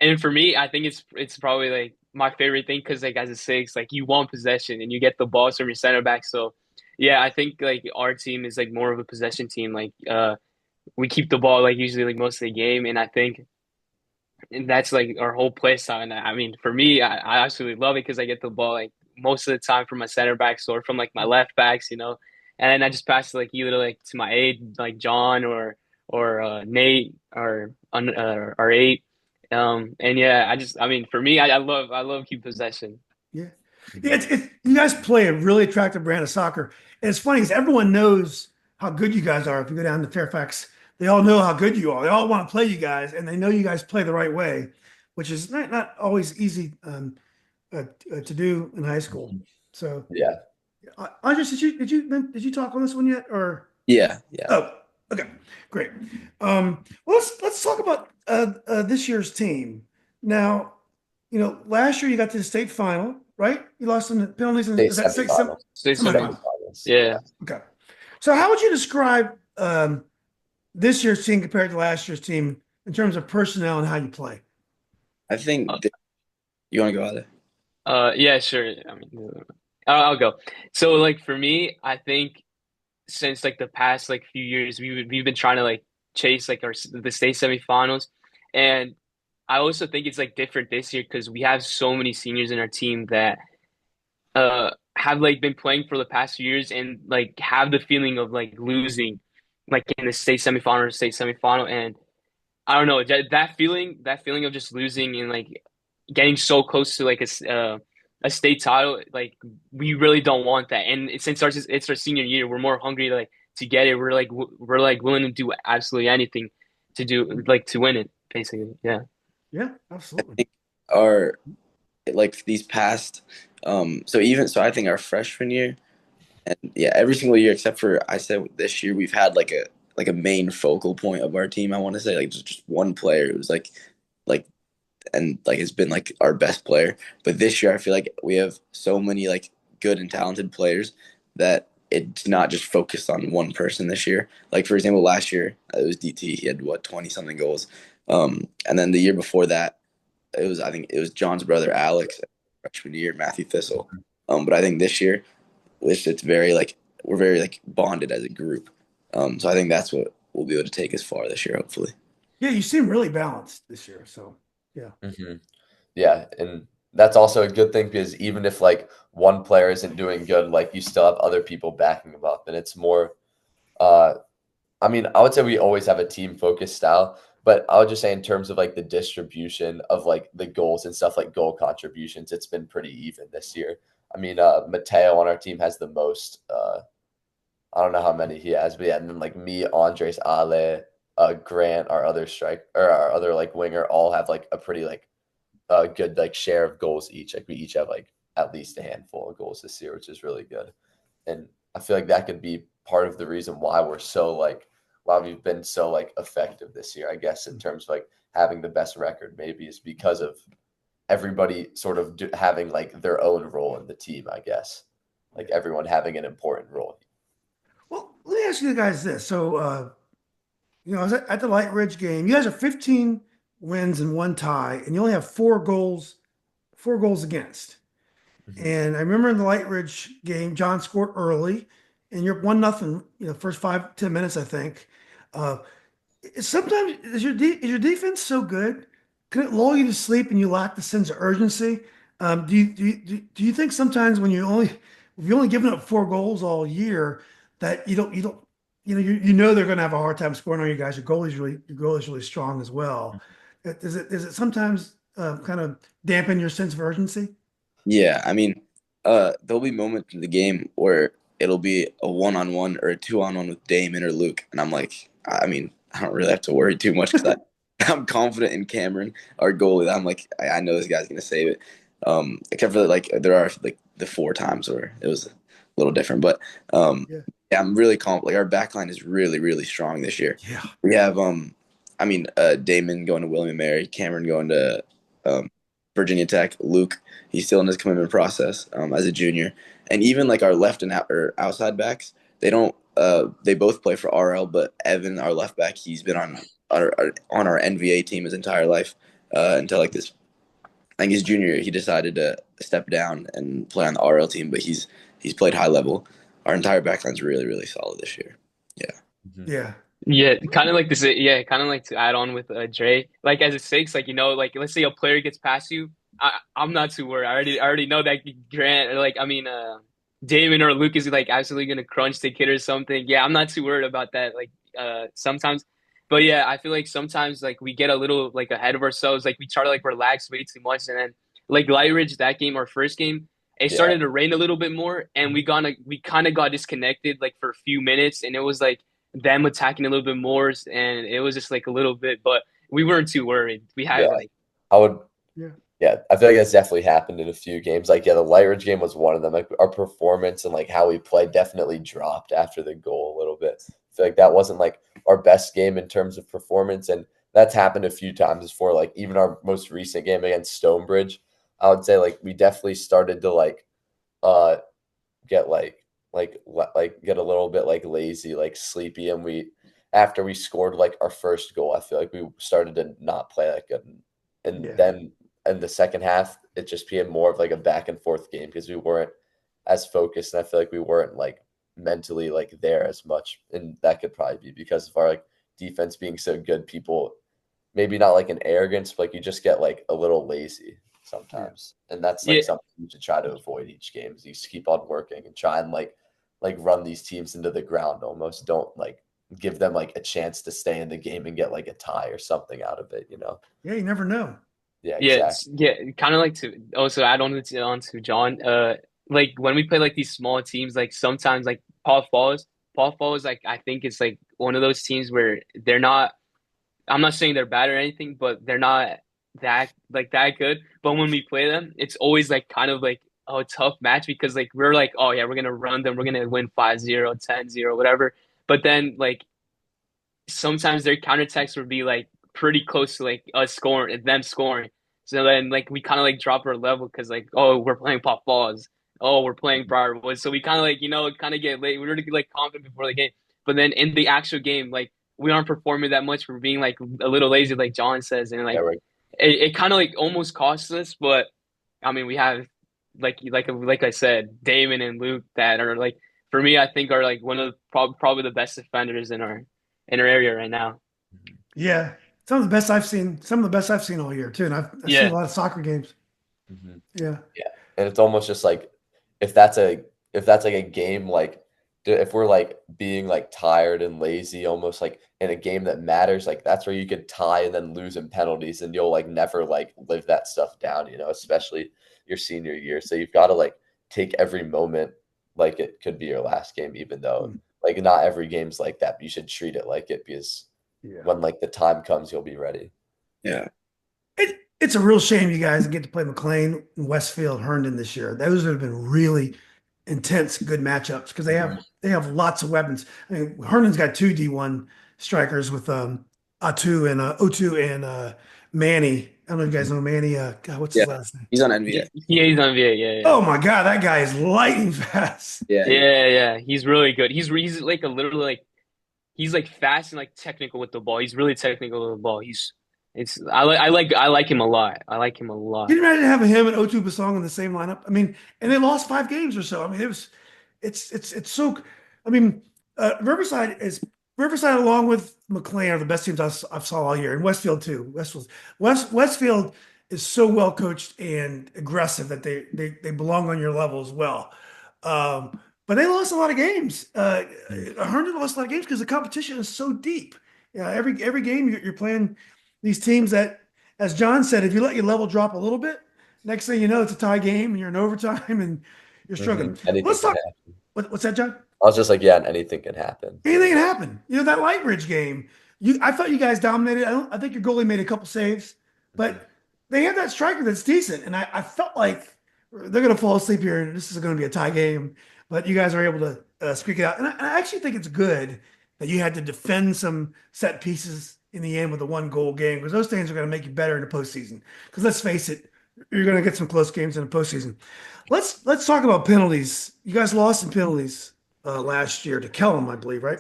Speaker 3: And for me, I think it's probably like my favorite thing because like as a six, like you want possession and you get the balls from your center back. So yeah, I think like our team is like more of a possession team. Like we keep the ball like usually like most of the game, and I think and that's like our whole play style. And I mean, for me, I absolutely love it because I get the ball like most of the time from my center backs or from like my left backs, and then I just pass it like either like to my aide like John or Nate or eight. And yeah, I mean, for me, I love keep possession.
Speaker 1: Yeah. Yeah, you guys play a really attractive brand of soccer. And it's funny because everyone knows how good you guys are. If you go down to Fairfax, they all know how good you are. They all want to play you guys, and they know you guys play the right way, which is not always easy to do in high school. So,
Speaker 2: Yeah.
Speaker 1: Andres, did you talk on this one yet, or?
Speaker 4: Yeah, yeah.
Speaker 1: Oh, okay, great. Well, let's talk about this year's team. Now, last year you got to the state final, right? You lost in the penalties, and
Speaker 2: State
Speaker 1: is that six
Speaker 2: semifinals.
Speaker 3: Stay semi.
Speaker 1: semifinal?
Speaker 2: Semifinals.
Speaker 3: Yeah.
Speaker 1: Okay. So, how would you describe this year's team compared to last year's team in terms of personnel and how you play?
Speaker 4: I think you want to go out there.
Speaker 3: Yeah, sure. I mean, I'll go. So like for me, I think since like the past like few years we've been trying to like chase like the state semifinals, and I also think it's like different this year because we have so many seniors in our team that have like been playing for the past few years and like have the feeling of like losing like in the state semifinal or state semifinal. And I don't know that feeling of just losing and like getting so close to like a state title, like we really don't want that. And since it's our senior year, we're more hungry to get it. We're like willing to do absolutely anything to do like to win it, basically. Yeah.
Speaker 1: Yeah,
Speaker 4: I
Speaker 1: absolutely.
Speaker 4: think our like these past so I think our freshman year and yeah, every single year except for I said this year we've had like a main focal point of our team. I want to say like just one player. It was like and like has been like our best player. But this year I feel like we have so many like good and talented players that it's not just focused on one person this year. Like for example, last year it was DT. He had what 20 something goals. And then the year before that, I think it was John's brother Alex, freshman year, Matthew Thistle. But I think this year, it's very like we're very like bonded as a group. So I think that's what we'll be able to take as far this year, hopefully.
Speaker 1: Yeah, you seem really balanced this year. So, yeah.
Speaker 2: Hmm. Yeah, and that's also a good thing because even if like one player isn't doing good, like you still have other people backing them up, and it's more. Uh, I mean, I would say we always have a team focused style, but I would just say in terms of like the distribution of like the goals and stuff like goal contributions, it's been pretty even this year. I mean, Mateo on our team has the most. I don't know how many he has, but yeah, and then like me, Andres, Ale, Grant, our other strike or our other like winger, all have like a pretty like good like share of goals each. Like we each have like at least a handful of goals this year, which is really good. And I feel like that could be part of the reason why we're so like why we've been so like effective this year, I guess, in terms of like having the best record, maybe is because of everybody sort of having like their own role in the team, I guess, like everyone having an important role.
Speaker 1: Well, let me ask you guys this. So, I was at the Light Ridge game. You guys are 15 wins and one tie, and you only have four goals against.
Speaker 2: Mm-hmm.
Speaker 1: And I remember in the Light Ridge game, John scored early, and you're 1-0. First 5-10 minutes, I think. Uh, Sometimes is your defense so good? Can it lull you to sleep and you lack the sense of urgency? Do you think sometimes when if you only given up 4 goals all year, that you don't they're going to have a hard time scoring on you guys. Your goal is really strong as well. Does it sometimes kind of dampen your sense of urgency?
Speaker 4: Yeah, I mean, there'll be moments in the game where it'll be a 1-on-1 or a 2-on-1 with Damon or Luke, and I'm like, I mean, I don't really have to worry too much because I'm confident in Cameron, our goalie. I'm like, I know this guy's gonna save it. Except for like there are like the 4 times where it was a little different, but
Speaker 1: Yeah.
Speaker 4: yeah, I'm really confident. Like our back line is really, really strong this year.
Speaker 1: Yeah.
Speaker 4: We have I mean, Damon going to William & Mary, Cameron going to Virginia Tech, Luke, he's still in his commitment process as a junior, and even like our left and outside backs, they both play for RL, but Evan, our left back, he's been on our NVA team his entire life until like this. I think his junior year, he decided to step down and play on the RL team, but he's played high level. Our entire backline's really, really solid this year. Yeah.
Speaker 2: Mm-hmm.
Speaker 1: Yeah.
Speaker 3: Yeah, kind of like to say, yeah, kind of like to add on with Dre, like as a six, like like let's say a player gets past you, I'm not too worried. I already know that Grant, or like I mean, Damon or Luke is like absolutely gonna crunch the kid or something. Yeah, I'm not too worried about that. Like sometimes, but yeah, I feel like sometimes like we get a little like ahead of ourselves. Like we try to like relax way too much, and then like Light Ridge that game, our first game, it
Speaker 2: Yeah.
Speaker 3: started to rain a little bit more, and we kind of got disconnected like for a few minutes, and it was like them attacking a little bit more, and it was just like a little bit, but we weren't too worried. We had
Speaker 2: Yeah.
Speaker 3: like,
Speaker 2: I would,
Speaker 1: Yeah.
Speaker 2: yeah, I feel like that's definitely happened in a few games. Like, yeah, the Light Ridge game was one of them. Like, our performance and like how we played definitely dropped after the goal a little bit. I feel like that wasn't like our best game in terms of performance, and that's happened a few times before. Like, even our most recent game against Stonebridge, I would say like we definitely started to like uh get get a little bit like lazy, like sleepy, and we after we scored like our first goal, I feel like we started to not play that good, and
Speaker 1: Yeah.
Speaker 2: then in the second half, it just became more of like a back and forth game because we weren't as focused, and I feel like we weren't like mentally like there as much, and that could probably be because of our like defense being so good. People maybe not like an arrogance, but like you just get like a little lazy sometimes, and that's
Speaker 3: yeah,
Speaker 2: like something you should try to avoid each game. Is you just keep on working and try and like run these teams into the ground almost. Don't like give them like a chance to stay in the game and get like a tie or something out of it.
Speaker 1: Yeah. You never know.
Speaker 2: Yeah,
Speaker 3: yeah,
Speaker 2: exactly.
Speaker 3: yeah, kind of like to also add on to John, like when we play like these small teams, like sometimes like Paul Falls, like I think it's like one of those teams where they're not. I'm not saying they're bad or anything, but they're not that good. But when we play them, it's always like kind of like a tough match because like we're like, oh yeah, we're gonna run them, we're gonna win 5-0, 10-0, whatever. But then like sometimes their counterattacks would be like pretty close to like us scoring and them scoring. So then like we kind of like drop our level because like, oh, we're playing Pop Falls, oh, we're playing Briarwood, so we kind of like kind of get late. We're really like confident before the game, but then in the actual game, like we aren't performing that much. We're being like a little lazy, like John says, and like
Speaker 2: Yeah, right.
Speaker 3: it kind of like almost costs us. But I mean, we have like I said, Damon and Luke that are like for me, I think are like one of the, probably the best defenders in our area right now.
Speaker 1: Yeah. Some of the best I've seen. Some of the best I've seen all year too. And I've seen a
Speaker 3: Yeah,
Speaker 1: lot of soccer games.
Speaker 2: Mhm.
Speaker 1: Yeah.
Speaker 2: Yeah, and it's almost just like if that's a if that's like a game like if we're like being like tired and lazy almost like in a game that matters, like that's where you could tie and then lose in penalties, and you'll like never like live that stuff down, especially your senior year. So you've got to like take every moment like it could be your last game, even though
Speaker 1: Mm.
Speaker 2: like not every game's like that, but you should treat it like it because
Speaker 1: Yeah.
Speaker 2: when like the time comes, you'll be ready.
Speaker 4: Yeah.
Speaker 1: It's a real shame you guys get to play McLean and Westfield Herndon this year. Those would have been really intense, good matchups because they have lots of weapons. I mean, Herndon's got two D1 strikers with Otu and Manny. I don't know if you guys know Manny. God, what's his
Speaker 4: Yeah,
Speaker 1: last name?
Speaker 4: he's on NBA.
Speaker 3: He's on VA. Yeah, yeah.
Speaker 1: Oh my God, that guy is lightning fast.
Speaker 4: Yeah,
Speaker 3: Yeah, yeah. He's really good. He's like a literally like he's like fast and like technical with the ball. He's really technical with the ball. I like him a lot. I like him a
Speaker 1: Can
Speaker 3: lot.
Speaker 1: you imagine having him and Otu Basong in the same lineup? I mean, and they lost 5 games or so. I mean, it's so. I mean, Riverside along with McLean are the best teams I've saw all year, and Westfield too. Westfield is so well coached and aggressive that they belong on your level as well. But they lost a lot of games. Herndon lost a lot of games because the competition is so deep. Yeah, every game you're playing these teams that, as John said, if you let your level drop a little bit, next thing you know, it's a tie game and you're in overtime and you're struggling.
Speaker 2: Anything
Speaker 1: Let's
Speaker 2: can
Speaker 1: talk.
Speaker 2: happen.
Speaker 1: What's that, John?
Speaker 2: I was just like, yeah, and anything can happen.
Speaker 1: Anything can happen. You know, that Lightbridge game, I thought you guys dominated. I think your goalie made a couple saves, but they have that striker that's decent. And I felt like they're going to fall asleep here and this is going to be a tie game. But you guys are able to squeak it out. And I actually think it's good that you had to defend some set pieces in the end with a 1-goal game, because those things are going to make you better in the postseason. Because let's face it, you're going to get some close games in the postseason. Let's talk about penalties. You guys lost in penalties last year to Kellum, I believe, right?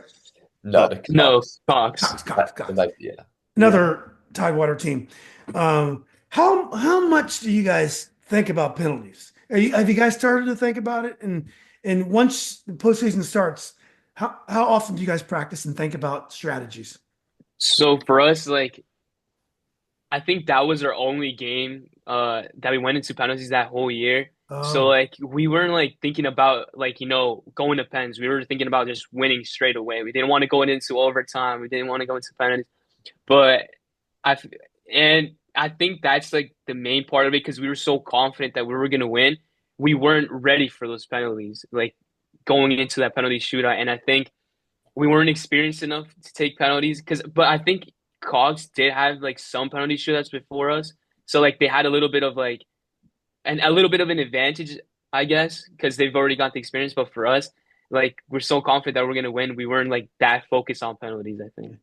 Speaker 2: No, the
Speaker 3: No,
Speaker 2: Cox.
Speaker 3: Cox.
Speaker 2: Yeah.
Speaker 1: Another Tidewater team. How much do you guys think about penalties? Have you guys started to think about it? And once the postseason starts, how often do you guys practice and think about strategies?
Speaker 3: So for us, like I think that was our only game that we went into penalties that whole year. So
Speaker 1: Oh,
Speaker 3: like we weren't like thinking about like going to pens. We were thinking about just winning straight away. We didn't want to go into overtime. We didn't want to go into penalties. But I and I think that's like the main part of it because we were so confident that we were gonna win. We weren't ready for those penalties, like going into that penalty shootout. And I think we weren't experienced enough to take penalties but I think Cogs did have like some penalty shootouts before us, so like they had a little bit of like a little bit of an advantage, I guess, because they've already got the experience. But for us, like we're so confident that we're gonna win, we weren't like that focused on penalties, I think.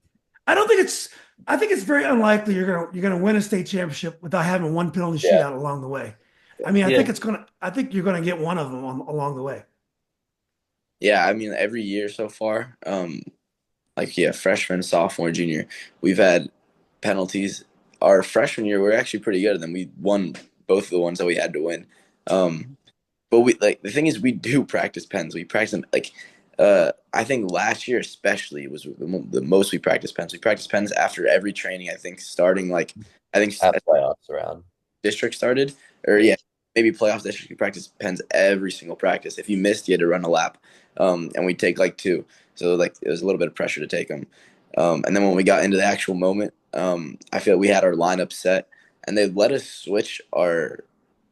Speaker 1: I don't think it's. I think it's very unlikely you're gonna win a state championship without having one penalty
Speaker 2: Yeah.
Speaker 1: shootout along the way. I mean,
Speaker 3: Yeah.
Speaker 1: I think you're gonna get one of them along the way.
Speaker 4: yeah. I mean, every year so far, freshman, sophomore, junior, we've had penalties. Our freshman year, we are actually pretty good, and then we won both of the ones that we had to win. But we like the thing is, we do practice pens. We practice them I think last year especially was the most we practiced pens. We practiced pens after every training. I think starting I think
Speaker 2: Have playoffs around.
Speaker 4: district started, or yeah, maybe playoff district. We practiced pens every single practice. If you missed, you had to run a lap, and we'd take like 2. So like it was a little bit of pressure to take them. And then when we got into the actual moment, I feel we had our lineup set, and they let us switch our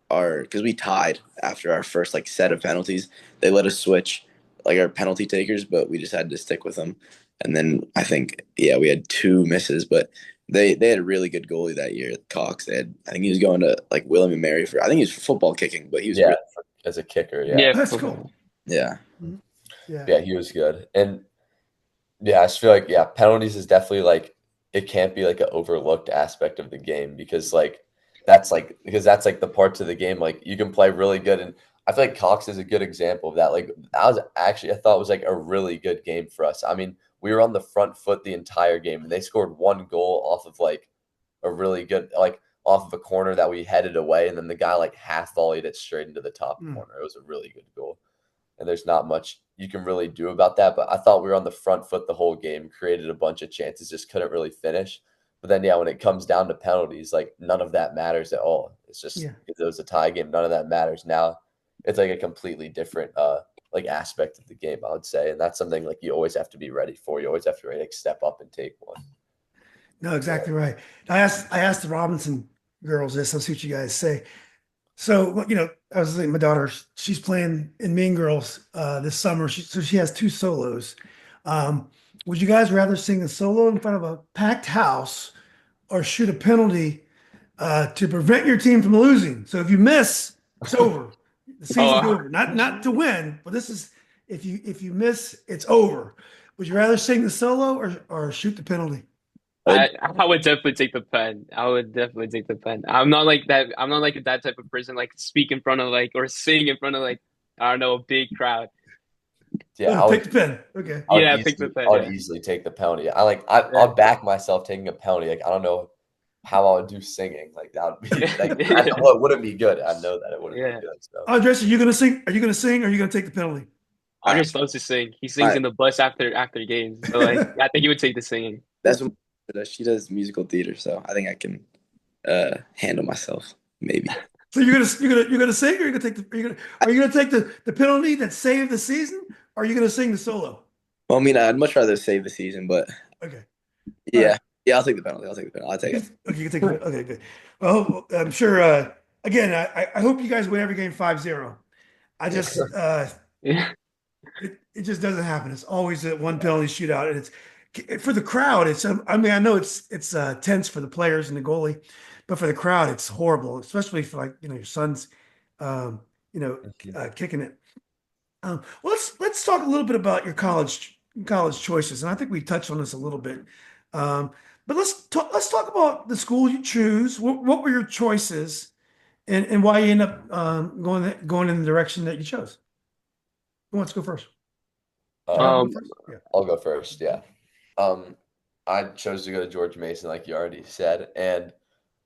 Speaker 4: because we tied after our first like set of penalties. They let us switch like our penalty takers, but we just had to stick with them. And then I think we had 2 misses, but they had a really good goalie that year, Cox. I think he was going to like William and Mary I think he was for football kicking, but he was
Speaker 2: as a kicker.
Speaker 3: Yeah.
Speaker 1: That's cool.
Speaker 4: yeah.
Speaker 1: Yeah.
Speaker 2: He was good. And I just feel like penalties is definitely like it can't be like an overlooked aspect of the game because that's like the parts of the game like you can play really good. And I feel like Cox is a good example of that. Like I thought it was like a really good game for us. I mean, we were on the front foot the entire game and they scored 1 goal off of like a really good off of a corner that we headed away, and then the guy like half volleyed it straight into the top corner. It was a really good goal. And there's not much you can really do about that. But I thought we were on the front foot the whole game, created a bunch of chances, just couldn't really finish. But then, when it comes down to penalties, like none of that matters at all. It's just if it was a tie game, none of that matters. Now it's like a completely different like aspect of the game, I would say. And that's something like you always have to be ready for. You always have to like step up and take one.
Speaker 1: No, exactly right. I asked the Robinson girls this. Let's see what you guys say. So, I was saying my daughter, she's playing in Mean Girls this summer. So she has 2 solos. Would you guys rather sing a solo in front of a packed house or shoot a penalty to prevent your team from losing? So if you miss, it's over. The season's over. Not to win, but this is if you miss, it's over. Would you rather sing the solo or shoot the penalty?
Speaker 4: Uh,
Speaker 3: I would definitely take the pen. I would definitely take the pen. I'm not like that. I'm not like that type of person like speak in front of like or sing in front of like I don't know a big crowd.
Speaker 2: Yeah,
Speaker 1: Take the pen. Okay.
Speaker 3: Yeah, pick the
Speaker 2: I
Speaker 3: pen.
Speaker 2: would
Speaker 3: Yeah,
Speaker 2: easily take the penalty.
Speaker 3: yeah,
Speaker 2: I'll back myself taking a penalty. Like I don't know how I would do singing. Like that would be like I
Speaker 3: yeah,
Speaker 2: know it wouldn't be good. I know that it wouldn't be
Speaker 3: yeah.
Speaker 2: good. So
Speaker 1: Andres, are you gonna sing? Are you gonna sing? Or are you gonna take the penalty?
Speaker 4: all right,
Speaker 3: Andres loves to sing. He
Speaker 4: all
Speaker 3: sings
Speaker 4: right.
Speaker 3: in the bus after games. So like, I think he would take the singing.
Speaker 4: That's what she does musical theater, so I think I can handle myself. Maybe.
Speaker 1: So you're gonna sing, or are you gonna take the penalty that saved the season, or are you gonna sing the solo?
Speaker 4: Well, I mean, I'd much rather save the season, but
Speaker 1: Okay. All right.
Speaker 4: yeah, yeah, I'll take the penalty. I'll take the penalty. I'll take it.
Speaker 1: Okay, you can take the okay, good. Well, I'm sure again, I hope you guys win every game 5-0. I just
Speaker 3: Yeah,
Speaker 1: it just doesn't happen. It's always a one penalty shootout, and it's for the crowd. It's I mean I know it's tense for the players and the goalie, but for the crowd it's horrible, especially for like your son's um, kicking it. Well, let's talk a little bit about your college choices, and I think we touched on this a little bit. Um, but let's talk about the school you choose. What were your choices, and why you end up going in the direction that you chose? Who wants to go first? John, you
Speaker 2: um,
Speaker 1: go first. Yeah.
Speaker 2: I'll go first. Yeah. Um, I chose to go to George Mason, like you already said, and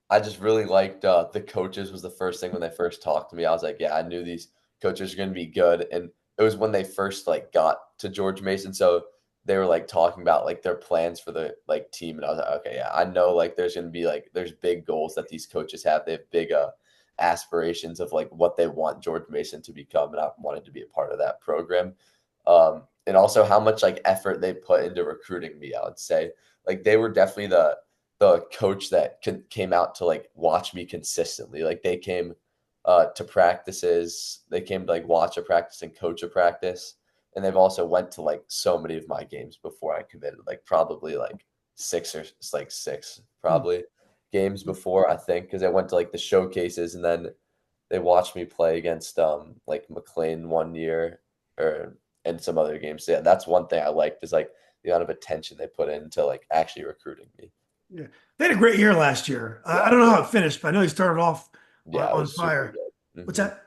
Speaker 2: I just really liked the coaches. Was the first thing when they first talked to me. I was like, yeah, I knew these coaches are going to be good, and it was when they first like got to George Mason, so they were like talking about like their plans for the like team, and I was like, okay, yeah, I know like there's going to be like there's big goals that these coaches have. They have big aspirations of like what they want George Mason to become, and I wanted to be a part of that program. And also how much like effort they put into recruiting me. I would say like they were definitely the coach that came out to like watch me consistently. Like they came to practices, they came to like watch a practice and coach a practice, and they've also went to like so many of my games before I committed. Like probably like six probably games before I think because I went to like the showcases and then they watched me play against like McLean one year or and some other games. So, yeah, that's one thing I liked is like the amount of attention they put into like actually recruiting me.
Speaker 1: Yeah. They had a great year last year. I
Speaker 2: Yeah,
Speaker 1: don't know how it finished, but I know he started off
Speaker 2: yeah, it
Speaker 1: on
Speaker 2: was super
Speaker 1: fire.
Speaker 2: good.
Speaker 1: What's that?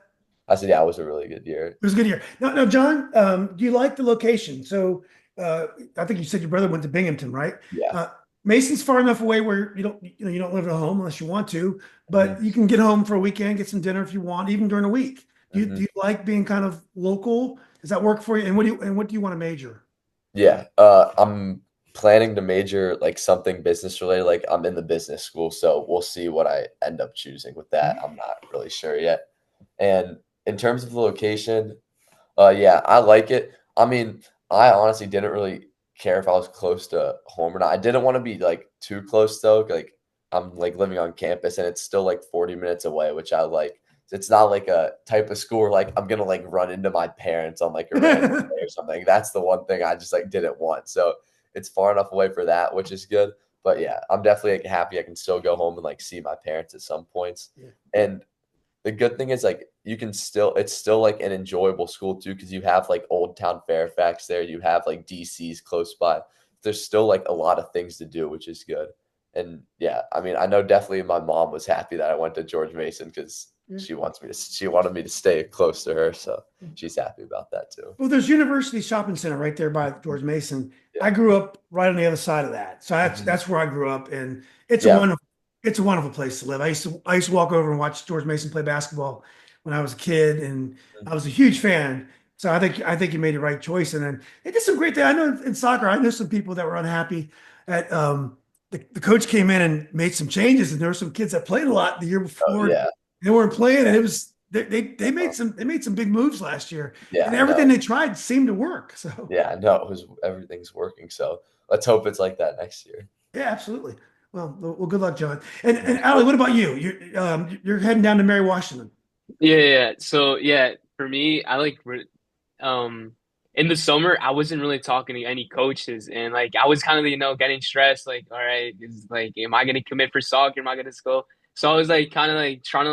Speaker 2: I said, yeah, it was a really good year.
Speaker 1: It was a good year. Now, John, do you like the location? So, I think you said your brother went to Binghamton, right?
Speaker 2: Yeah.
Speaker 1: Uh, Mason's far enough away where you don't live at home unless you want to,
Speaker 2: hmm
Speaker 1: but you can get home for a weekend, get some dinner if you want, even during the week. Do
Speaker 2: hmm
Speaker 1: you like being kind of local? Does that work for you? And what do you want to major?
Speaker 2: Yeah. I'm planning to major like something business related. Like I'm in the business school, so we'll see what I end up choosing with that. I'm not really sure yet. And in terms of the location, yeah, I like it. I mean, I honestly didn't really care if I was close to home or not. I didn't want to be like too close though. Like I'm like living on campus and it's still like 40 minutes away, which I like. It's not like a type of school where like I'm gonna like run into my parents on like a random day or something. That's the one thing I just like didn't want. So it's far enough away for that, which is good. But yeah, I'm definitely like happy I can still go home and like see my parents at some points.
Speaker 1: Yeah.
Speaker 2: And the good thing is like you can still it's still like an enjoyable school too because you have like Old Town Fairfax there, you have like DC's close by. There's still like a lot of things to do, which is good. And yeah, I mean, I know definitely my mom was happy that I went to George Mason because
Speaker 1: Yeah.
Speaker 2: she wanted me to stay close to her, so she's happy about that too.
Speaker 1: Well, there's University Shopping Center right there by George Mason. I
Speaker 2: Yeah.
Speaker 1: grew up right on the other side of that, so that's
Speaker 2: Mhm.
Speaker 1: that's where I grew up, and it's a
Speaker 2: Yeah.
Speaker 1: wonderful it's a wonderful place to live. I used to walk over and watch George Mason play basketball when I was a kid, and I was a huge fan. So I think you made the right choice, and then it did some great things. I know in soccer, I know some people that were unhappy at the coach came in and made some changes, and there were some kids that played a lot the year
Speaker 2: Oh
Speaker 1: before.
Speaker 2: yeah.
Speaker 1: They weren't playing, and
Speaker 2: Yeah.
Speaker 1: it was they made some big moves last year,
Speaker 2: Yeah,
Speaker 1: and
Speaker 2: I
Speaker 1: everything
Speaker 2: know.
Speaker 1: they tried seemed to work. So
Speaker 2: Yeah, I know it was everything's working. So let's hope it's like that next year.
Speaker 1: yeah, absolutely. Well, good luck, John. And
Speaker 2: Thanks.
Speaker 1: Allie, what about you? You're heading down to Mary Washington.
Speaker 3: yeah, yeah. So yeah, for me, um in the summer I wasn't really talking to any coaches, and like I was kind of getting stressed. Like, all right, is like, am I gonna commit for soccer? Am I gonna go? So I was like kind of like trying to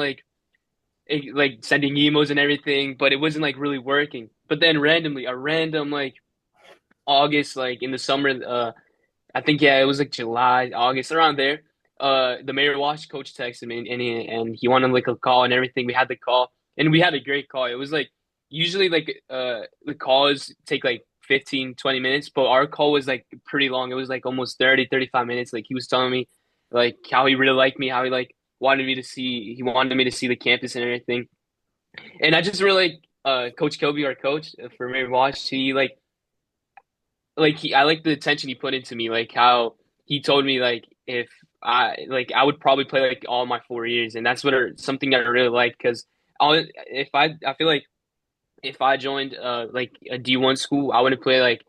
Speaker 3: like sending emos and everything, but it wasn't like really working. But then randomly, a random like August, like in the summer. I think yeah, it was like July, August, around there. The mayor watched coach texted me and he wanted like a call and everything. We had the call and we had a great call. It was like usually like the calls take like 15, 20 minutes, but our call was like pretty long. It was like almost 30, 35 minutes. Like he was telling me like how he really liked me, how he like wanted me to see the campus and everything. And I just really like Coach Kobe, our coach for Mayor Watch. He I like the attention he put into me, like how he told me like if I would probably play like all my 4 years, and that's something that I really like because if I feel like if I joined like a D1 school, I wouldn't play like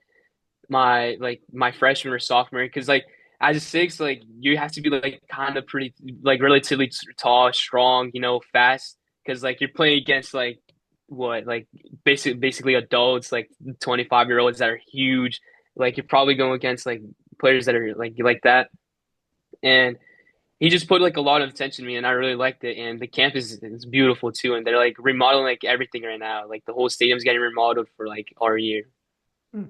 Speaker 3: my freshman or sophomore because like as a six, like you have to be like kind of pretty like relatively tall, strong, fast because like you're playing against like what like basically adults like 25-year-olds that are huge. Like you're probably going against like players that are like that, and he just put like a lot of attention to me, and I really liked it. And the campus is beautiful too, and they're like remodeling like everything right now. Like the whole stadium's getting remodeled for like our year.
Speaker 1: Hmm.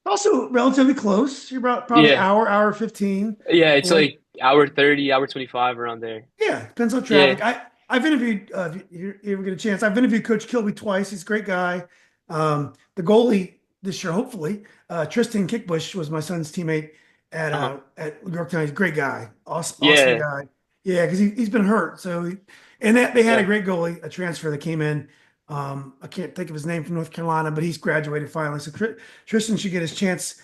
Speaker 1: Also relatively close. You're about probably
Speaker 3: Yeah,
Speaker 1: hour 15
Speaker 3: yeah, it's
Speaker 1: away.
Speaker 3: like hour 30, hour 25 around there.
Speaker 1: Yeah, depends on
Speaker 3: Yeah.
Speaker 1: traffic. I've interviewed if you ever get a chance. I've interviewed Coach Kilby twice. He's a great guy. The goalie this year, hopefully, Tristan Kickbush was my son's teammate
Speaker 3: Uh-huh.
Speaker 1: at Loudoun County. He's a great guy, awesome
Speaker 3: Yeah.
Speaker 1: guy. Yeah, because he's been hurt. And they had a
Speaker 3: Yeah.
Speaker 1: great goalie, a transfer that came in. I can't think of his name from North Carolina, but he's graduated finally. So Tristan should get his chance,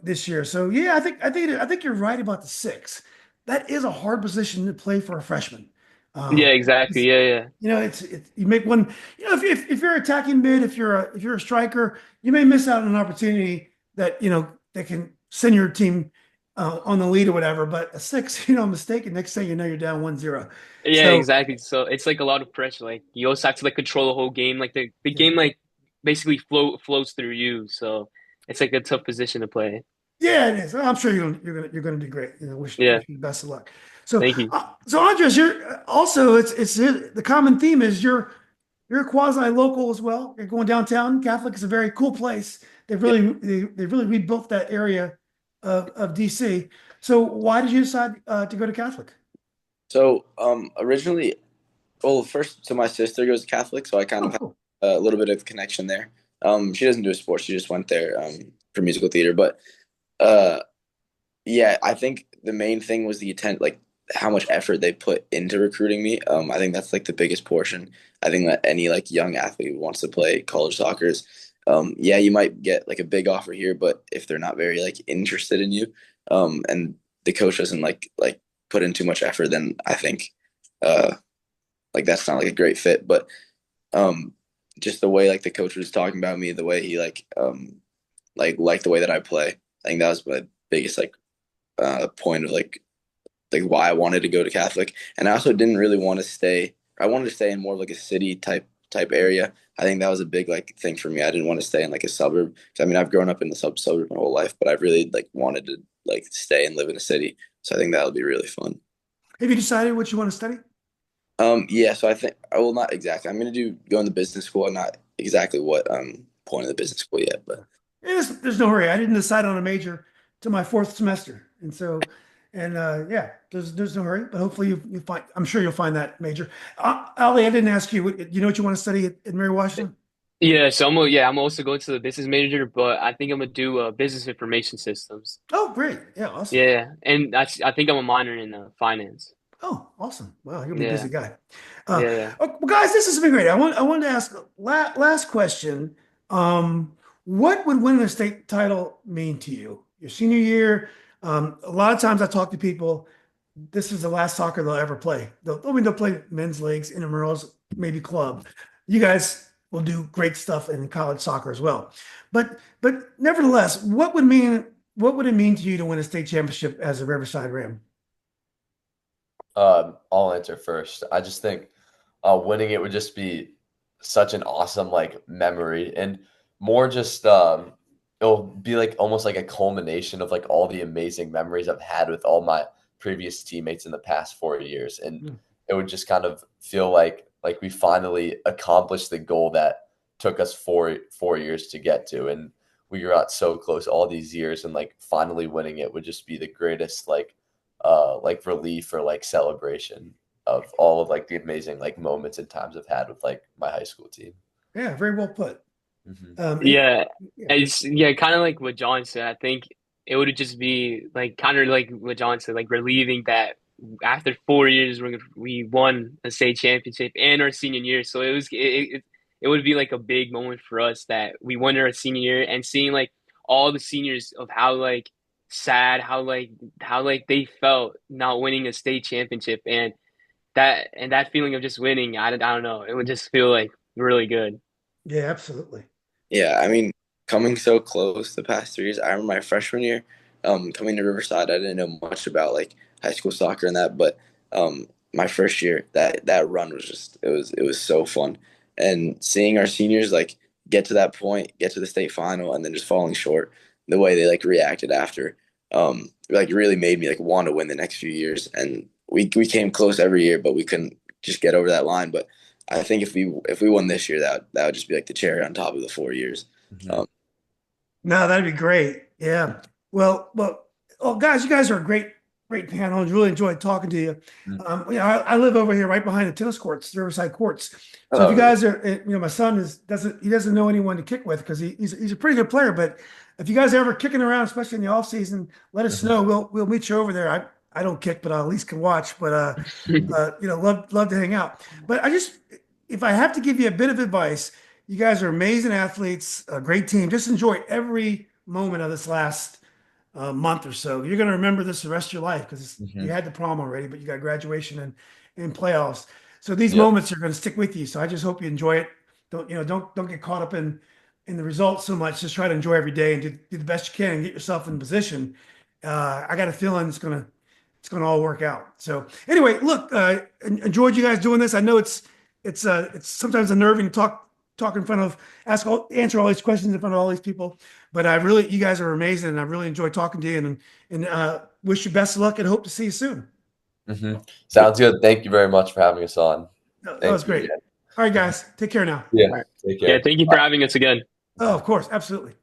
Speaker 1: this year. So yeah, I think you're right about the six. That is a hard position to play for a freshman.
Speaker 3: Yeah,
Speaker 1: Um,
Speaker 3: exactly.
Speaker 1: it's,
Speaker 3: Yeah, yeah.
Speaker 1: it's you make one. If you're attacking mid, if you're a striker, you may miss out on an opportunity that can send your team on the lead or whatever. But a six, mistake, and next thing you know, you're down 1-0.
Speaker 3: Yeah,
Speaker 1: So
Speaker 3: exactly. So it's like a lot of pressure. Like you also have to like control the whole game. Like the
Speaker 1: yeah,
Speaker 3: game like basically flows through you. So it's like a tough position to play.
Speaker 1: yeah, it is. I'm sure you're gonna do great.
Speaker 3: Yeah.
Speaker 1: Wish you the best of luck. So
Speaker 3: Thank you.
Speaker 1: Andres, you're also it's the common theme is you're quasi local as well. You're going downtown. Catholic is a very cool place.
Speaker 4: Yeah.
Speaker 1: They've really rebuilt that area of DC. So why did you decide to go to Catholic?
Speaker 4: So originally, well, first, so my sister goes to Catholic, so I kind
Speaker 1: Oh,
Speaker 4: of have
Speaker 1: cool.
Speaker 4: a little bit of connection there. She doesn't do sports; she just went there for musical theater. But uh, yeah, I think the main thing was the intent, like how much effort they put into recruiting me. I think that's like the biggest portion. I think that any like young athlete who wants to play college soccer is, yeah, you might get like a big offer here, but if they're not very like interested in you, and the coach doesn't like put in too much effort, then I think uh like that's not like a great fit. But um just the way like the coach was talking about me, the way he like liked the way that I play, I think that was my biggest like point of like why I wanted to go to Catholic. And I also didn't really want to stay. I wanted to stay in more of like a city type area. I think that was a big like thing for me. I didn't want to stay in like a suburb. 'Cause, I mean, I've grown up in the suburb my whole life, but I really like wanted to like stay and live in a city. So I think that would be really fun.
Speaker 1: Have you decided what you want to study?
Speaker 4: Yeah, so I think I will not exactly. I'm gonna go into business school. I'm not exactly what point of the business school yet, but
Speaker 1: There's no hurry. I didn't decide on a major till my fourth semester, yeah, there's no hurry. But hopefully you find. I'm sure you'll find that major. Ali, I didn't ask you. You know what you want to study at Mary Washington?
Speaker 3: Yeah, so I'm also going to the business major, but I think I'm gonna do business information systems.
Speaker 1: Oh, great. Yeah, awesome.
Speaker 3: Yeah, and I think I'm a minor in finance.
Speaker 1: Oh, awesome. Wow, you'll be a busy
Speaker 3: Yeah,
Speaker 1: guy.
Speaker 3: yeah, yeah.
Speaker 1: Well, guys, this has been great. I wanted to ask last question. What would winning a state title mean to you? Your senior year. A lot of times I talk to people, this is the last soccer they'll ever play. They'll play men's leagues, intramurals, maybe club. You guys will do great stuff in college soccer as well. But nevertheless, what would it mean to you to win a state championship as a Riverside Ram?
Speaker 2: I'll answer first. I just think winning it would just be such an awesome like memory and more just it'll be like almost like a culmination of like all the amazing memories I've had with all my previous teammates in the past 4 years. And
Speaker 1: Hmm.
Speaker 2: it would just kind of feel like we finally accomplished the goal that took us four years to get to. And we got so close all these years, and like finally winning it would just be the greatest like relief or like celebration of all of like the amazing like moments and times I've had with like my high school team.
Speaker 1: Yeah, very well put.
Speaker 3: Yeah,
Speaker 1: Yeah.
Speaker 3: it's kind of like what John said. I think it would just be like kind of like what John said, like relieving that after 4 years we won a state championship and our senior year. So it would be like a big moment for us that we won our senior year, and seeing like all the seniors of how like sad, how like they felt not winning a state championship, and that feeling of just winning. I don't know. It would just feel like really good.
Speaker 1: Yeah, absolutely.
Speaker 4: Yeah, I mean, coming so close the past 3 years. I remember my freshman year, coming to Riverside. I didn't know much about like high school soccer and that, but my first year, that run was just it was so fun, and seeing our seniors like get to that point, get to the state final, and then just falling short, the way they like reacted after, like really made me like want to win the next few years. And we came close every year, but we couldn't just get over that line. But I think if we won this year, that would just be like the cherry on top of the 4 years.
Speaker 2: Mhm.
Speaker 1: No, that'd be great. Yeah. Well, oh, guys, you guys are a great panel. I really enjoyed talking to you. I live over here right behind the tennis courts, Riverside Courts. So if you guys are, my son doesn't know anyone to kick with because he's a pretty good player. But if you guys are ever kicking around, especially in the off season, let us know. We'll meet you over there. I don't kick, but I at least can watch. But love to hang out. But if I have to give you a bit of advice, you guys are amazing athletes, a great team. Just enjoy every moment of this last month or so. You're going to remember this the rest of your life because you had the prom already, but you got graduation and playoffs. So these moments are going to stick with you. So I just hope you enjoy it. Don't get caught up in the results so much. Just try to enjoy every day and do the best you can and get yourself in position. I got a feeling it's going to all work out. So anyway, look, enjoyed you guys doing this. I know it's sometimes unnerving to talk in front of, answer all these questions in front of all these people. But you guys are amazing, and I really enjoy talking to you, and wish you best of luck and hope to see you soon.
Speaker 2: Sounds good. Thank you very much for having us on.
Speaker 1: That was great. All right, guys, take care now.
Speaker 2: Yeah,
Speaker 3: All right.
Speaker 2: take care.
Speaker 3: Yeah, thank you for having us again.
Speaker 1: Oh, of course, absolutely.